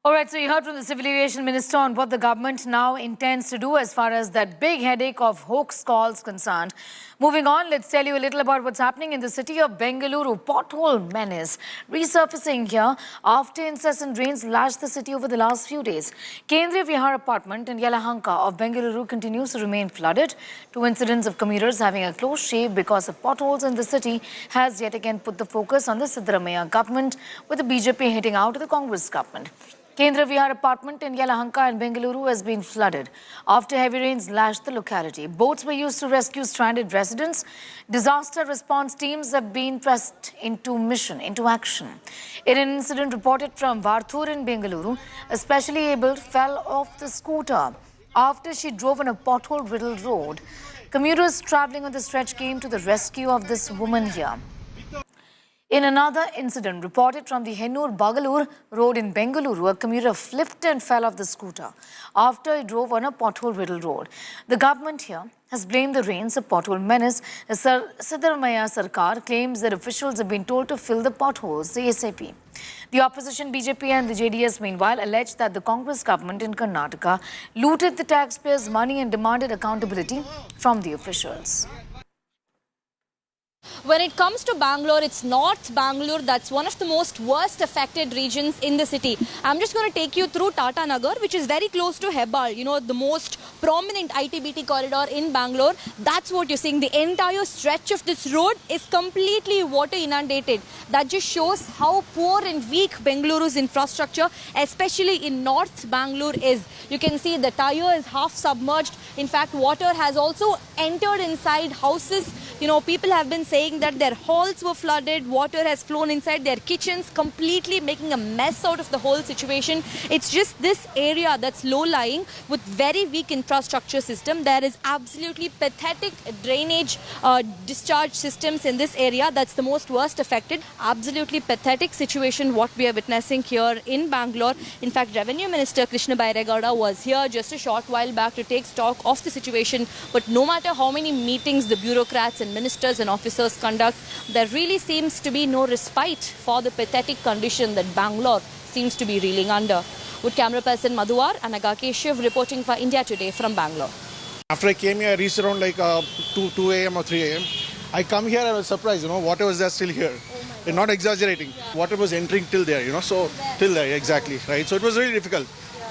All right, so you heard from the Civil Aviation Minister on what the government now intends to do as far as that big headache of hoax calls concerned. Moving on, let's tell you a little about what's happening in the city of Bengaluru. Pothole menace resurfacing here after incessant rains lashed the city over the last few days. Kendriya Vihar apartment in Yelahanka of Bengaluru continues to remain flooded. 2 incidents of commuters having a close shave because of potholes in the city has yet again put the focus on the Siddaramaiah government, with the BJP hitting out to the Congress government. Kendriya Vihar apartment in Yelahanka and Bengaluru has been flooded after heavy rains lashed the locality. Boats were used to rescue stranded residents. Disaster response teams have been pressed into action. In an incident reported from Varthur in Bengaluru, a specially abled fell off the scooter after she drove on a pothole-riddled road. Commuters travelling on the stretch came to the rescue of this woman here. In another incident reported from the Hennur-Bagalur road in Bengaluru, a commuter flipped and fell off the scooter after he drove on a pothole-riddled road. The government here has blamed the rains of pothole menace. Siddaramaiah Sarkar claims that officials have been told to fill the potholes ASAP. The opposition BJP and the JDS meanwhile alleged that the Congress government in Karnataka looted the taxpayers' money and demanded accountability from the officials. When it comes to Bangalore, it's North Bangalore that's one of the most worst affected regions in the city. I'm just going to take you through Tata Nagar, which is very close to Hebbal, you know, the most prominent IT-BT corridor in Bangalore. That's what you're seeing. The entire stretch of this road is completely water inundated. That just shows how poor and weak Bengaluru's infrastructure, especially in North Bangalore, is. You can see the tire is half submerged. In fact, water has also entered inside houses. You know, people have been saying that their halls were flooded, water has flown inside their kitchens, completely making a mess out of the whole situation. It's just this area that's low-lying with very weak infrastructure system. There is absolutely pathetic drainage discharge systems in this area. That's the most worst affected. Absolutely pathetic situation what we are witnessing here in Bangalore. In fact, Revenue Minister Krishna Bairegowda was here just a short while back to take stock of the situation. But no matter how many meetings the bureaucrats and ministers and officers conduct, there really seems to be no respite for the pathetic condition that Bangalore seems to be reeling under. With camera person Madhuwar and Agakeshiv reporting for India Today from Bangalore. After I came here, I reached around like 2 a.m. or 3 a.m. I come here, I was surprised, you know, water was there still here. They're not exaggerating. Water was entering till there, you know, so till there, exactly, right? So it was really difficult.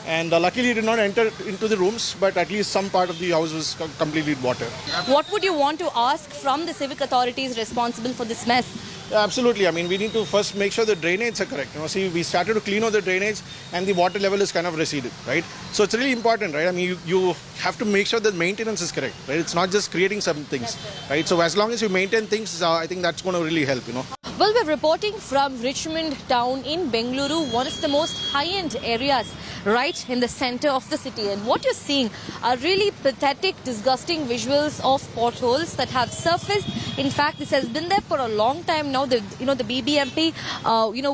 And luckily it did not enter into the rooms, but at least some part of the house was completely in water. What would you want to ask from the civic authorities responsible for this mess? Absolutely. I mean, we need to first make sure the drainage are correct. You know, see, we started to clean out the drainage and the water level is kind of receded, right? So it's really important, right? I mean, you have to make sure that maintenance is correct, right? It's not just creating some things, right? So as long as you maintain things, I think that's going to really help, you know. Well, we're reporting from Richmond town in Bengaluru, one of the most high-end areas right in the center of the city. And what you're seeing are really pathetic, disgusting visuals of potholes that have surfaced. In fact, this has been there for a long time now. The BBMP,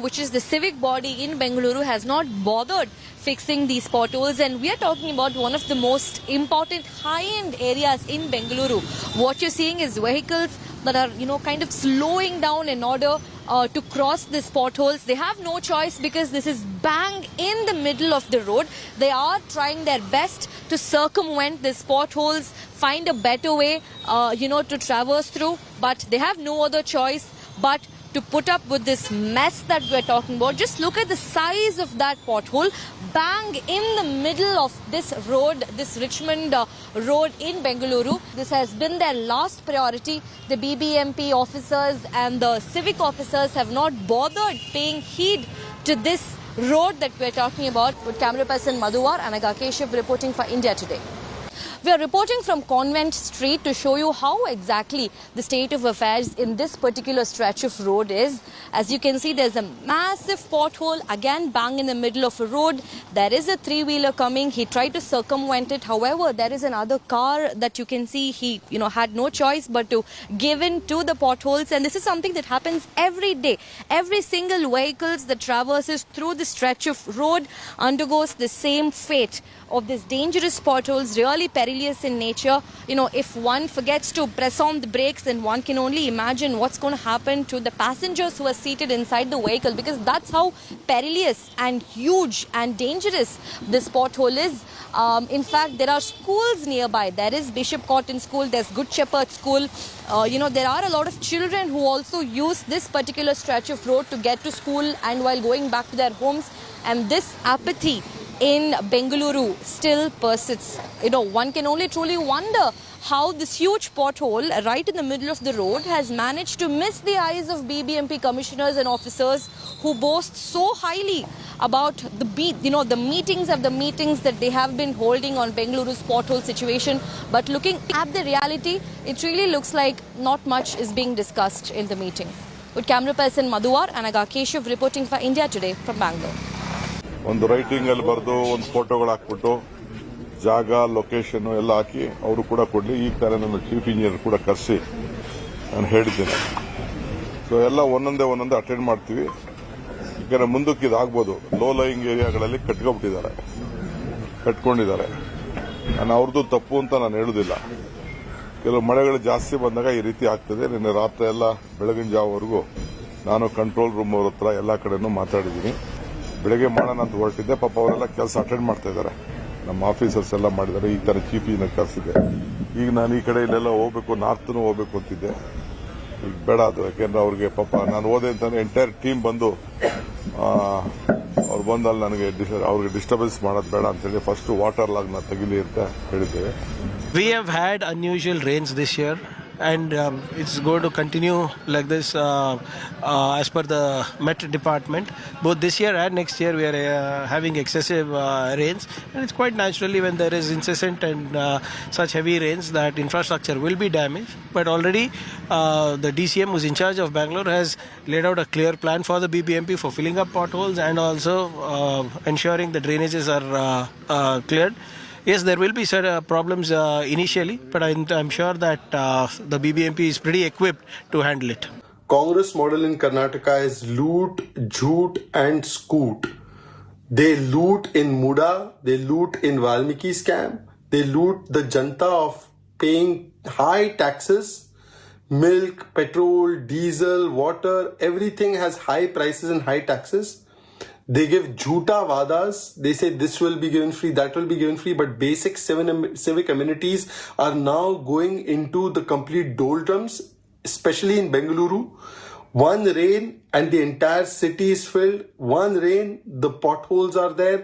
which is the civic body in Bengaluru, has not bothered fixing these potholes. And we are talking about one of the most important high-end areas in Bengaluru. What you're seeing is vehicles that are, kind of slowing down in order to cross these potholes. They have no choice because this is bang in the middle of the road. They are trying their best to circumvent these potholes, find a better way, to traverse through. But they have no other choice but to put up with this mess that we're talking about. Just look at the size of that pothole, bang in the middle of this road, this Richmond road in Bengaluru. This has been their last priority. The BBMP officers and the civic officers have not bothered paying heed to this road that we're talking about. With camera person Madhuwar and Agakeshiv reporting for India Today. We are reporting from Convent Street to show you how exactly the state of affairs in this particular stretch of road is. As you can see, there's a massive pothole, again bang in the middle of a road. There is a three-wheeler coming. He tried to circumvent it. However, there is another car that you can see. He, had no choice but to give in to the potholes. And this is something that happens every day. Every single vehicle that traverses through the stretch of road undergoes the same fate of this dangerous potholes, really perilous in nature. If one forgets to press on the brakes, then one can only imagine what's going to happen to the passengers who are seated inside the vehicle, because that's how perilous and huge and dangerous this pothole is. In fact, there are schools nearby. There is Bishop Cotton School, there's Good Shepherd School. There are a lot of children who also use this particular stretch of road to get to school and while going back to their homes. And this apathy in Bengaluru still persists. One can only truly wonder how this huge pothole right in the middle of the road has managed to miss the eyes of BBMP commissioners and officers who boast so highly about the meetings that they have been holding on Bengaluru's pothole situation. But looking at the reality, it really looks like not much is being discussed in the meeting. With camera person Madhuwar and Agakeshiv reporting for India Today from Bangalore. ಒಂದು writing ಅಲ್ಲಿ ಬರೆದು ಒಂದು ಫೋಟೋಗಳು ಹಾಕ್ಬಿಟ್ಟು ಜಾಗ location ಎಲ್ಲ ಹಾಕಿ ಅವರು ಕೂಡ ಕೊಡ್ಲಿ. ಈಗ ತಾನೇ ನನ್ನ ಚೀಫ್ ಇಂಜಿನಿಯರ್ ಕೂಡ ಕರೆಸಿ ನಾನು ಹೇಳಿದ್ದೇನೆ. ಸೊ ಎಲ್ಲ ಒಂದೊಂದೇ ಅಟೆಂಡ್ ಮಾಡ್ತೀವಿ. ಯಾಕಂದ್ರೆ ಮುಂದಕ್ಕೆ ಇದಾಗ್ಬೋದು. Low lying ಏರಿಯಾಗಳಲ್ಲಿ ಕಟ್ಕೊಂಡಿದ್ದಾರೆ. ನಾನು ಅವ್ರದ್ದು ತಪ್ಪು ಅಂತ ನಾನು ಹೇಳುದಿಲ್ಲ. ಕೆಲವು ಮಳೆಗಳು ಜಾಸ್ತಿ ಬಂದಾಗ ಈ ರೀತಿ ಆಗ್ತದೆ. ನಿನ್ನೆ ರಾತ್ರಿ ಎಲ್ಲ ಬೆಳಗಿನ ಜಾವವರೆಗೂ ನಾನು ಕಂಟ್ರೋಲ್ ರೂಮ್ ಅವ್ರ ಹತ್ರ ಎಲ್ಲ ಕಡೆನೂ ಮಾತಾಡಿದ್ದೀನಿ. ಬೆಳಗ್ಗೆ ಮಾಡೋಣ ಅಂತ ಹೊರಟಿದ್ದೆ. ಪಾಪ ಅವರೆಲ್ಲ ಕೆಲಸ ಅಟೆಂಡ್ ಮಾಡ್ತಾ ಇದ್ದಾರೆ. ನಮ್ಮ ಆಫೀಸರ್ಸ್ ಎಲ್ಲ ಮಾಡಿದ್ದಾರೆ. ಈ ತರ ಚೀಫ್ ಇಂಜಿನಿಯರ್ ಕರೆಸಿದೆ. ಈಗ ನಾನು ಈ ಕಡೆ ಇಲ್ಲೆಲ್ಲ ಹೋಗ್ಬೇಕು, ನಾರ್ತೂ ಹೋಗ್ಬೇಕು ಅಂತಿದ್ದೆ. ಬೇಡ ಅದು. ಯಾಕೆಂದ್ರೆ ಅವ್ರಿಗೆ ಪಾಪ ನಾನು ಹೋದೆ ಅಂತಾನೆ ಎಂಟೈರ್ ಟೀಮ್ ಬಂದು ಅವ್ರು ಬಂದಲ್ಲಿ ನನಗೆ ಅವ್ರಿಗೆ ಡಿಸ್ಟರ್ಬೆನ್ಸ್ ಮಾಡೋದು ಬೇಡ ಅಂತೇಳಿ ಫಸ್ಟ್ ವಾಟರ್ ಲಾಗ್ನ ತೆಗಿಲಿ ಅಂತ ಹೇಳಿದ್ದೇವೆ. We have had unusual rains this year, and it's going to continue like this as per the Met Department. Both this year and next year we are having excessive rains, and it's quite naturally when there is incessant and such heavy rains that infrastructure will be damaged. But already the DCM who's in charge of Bangalore has laid out a clear plan for the BBMP for filling up potholes and also ensuring the drainages are cleared. Yes, there will be certain problems initially, but I'm sure that the BBMP is pretty equipped to handle it. Congress model in Karnataka is loot, jhoot and scoot. They loot in Muda, they loot in Valmiki scam, they loot the janta of paying high taxes. Milk, petrol, diesel, water, everything has high prices and high taxes. They give jhoota vadas. They say this will be given free, that will be given free, but basic civic amenities are now going into the complete doldrums, especially in Bengaluru. One rain and the entire city is filled. One rain, the potholes are there.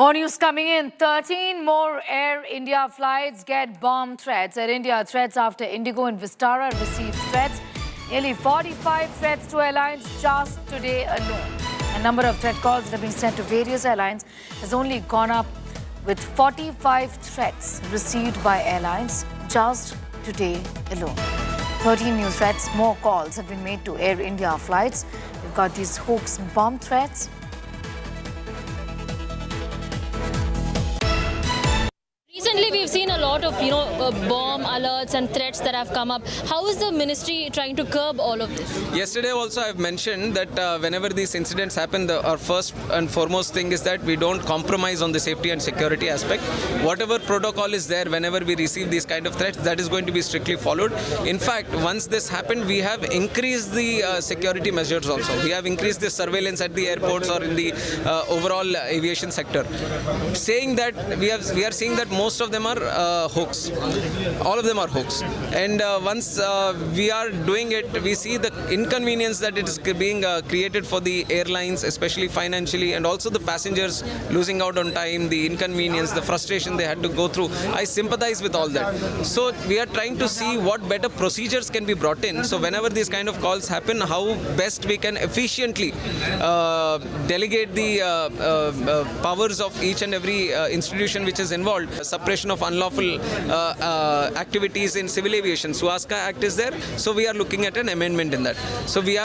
More news coming in. 13 more Air India flights get bomb threats. Air India threats after Indigo and Vistara received threats. Nearly 45 threats to airlines just today alone. A number of threat calls that have been sent to various airlines has only gone up, with 45 threats received by airlines just today alone. 13 new threats. More calls have been made to Air India flights. We've got these hoax bomb threats. Recently, we've seen a lot of, bomb alerts and threats that have come up. How is the ministry trying to curb all of this? Yesterday also I've mentioned that whenever these incidents happen, our first and foremost thing is that we don't compromise on the safety and security aspect. Whatever protocol is there, whenever we receive these kind of threats, that is going to be strictly followed. In fact, once this happened, we have increased the security measures also. We have increased the surveillance at the airports or in the overall aviation sector. Saying that we are seeing that most of them are hoax. All of them are hoax. And once we are doing it, we see the inconvenience that it is being created for the airlines, especially financially, and also the passengers losing out on time, the inconvenience, the frustration they had to go through. I sympathize with all that. So we are trying to see what better procedures can be brought in. So whenever these kind of calls happen, how best we can efficiently delegate the powers of each and every institution which is involved. Suppression of unlawful activities in civil aviation. Suaska Act is there, so we are looking at an amendment in that. So we are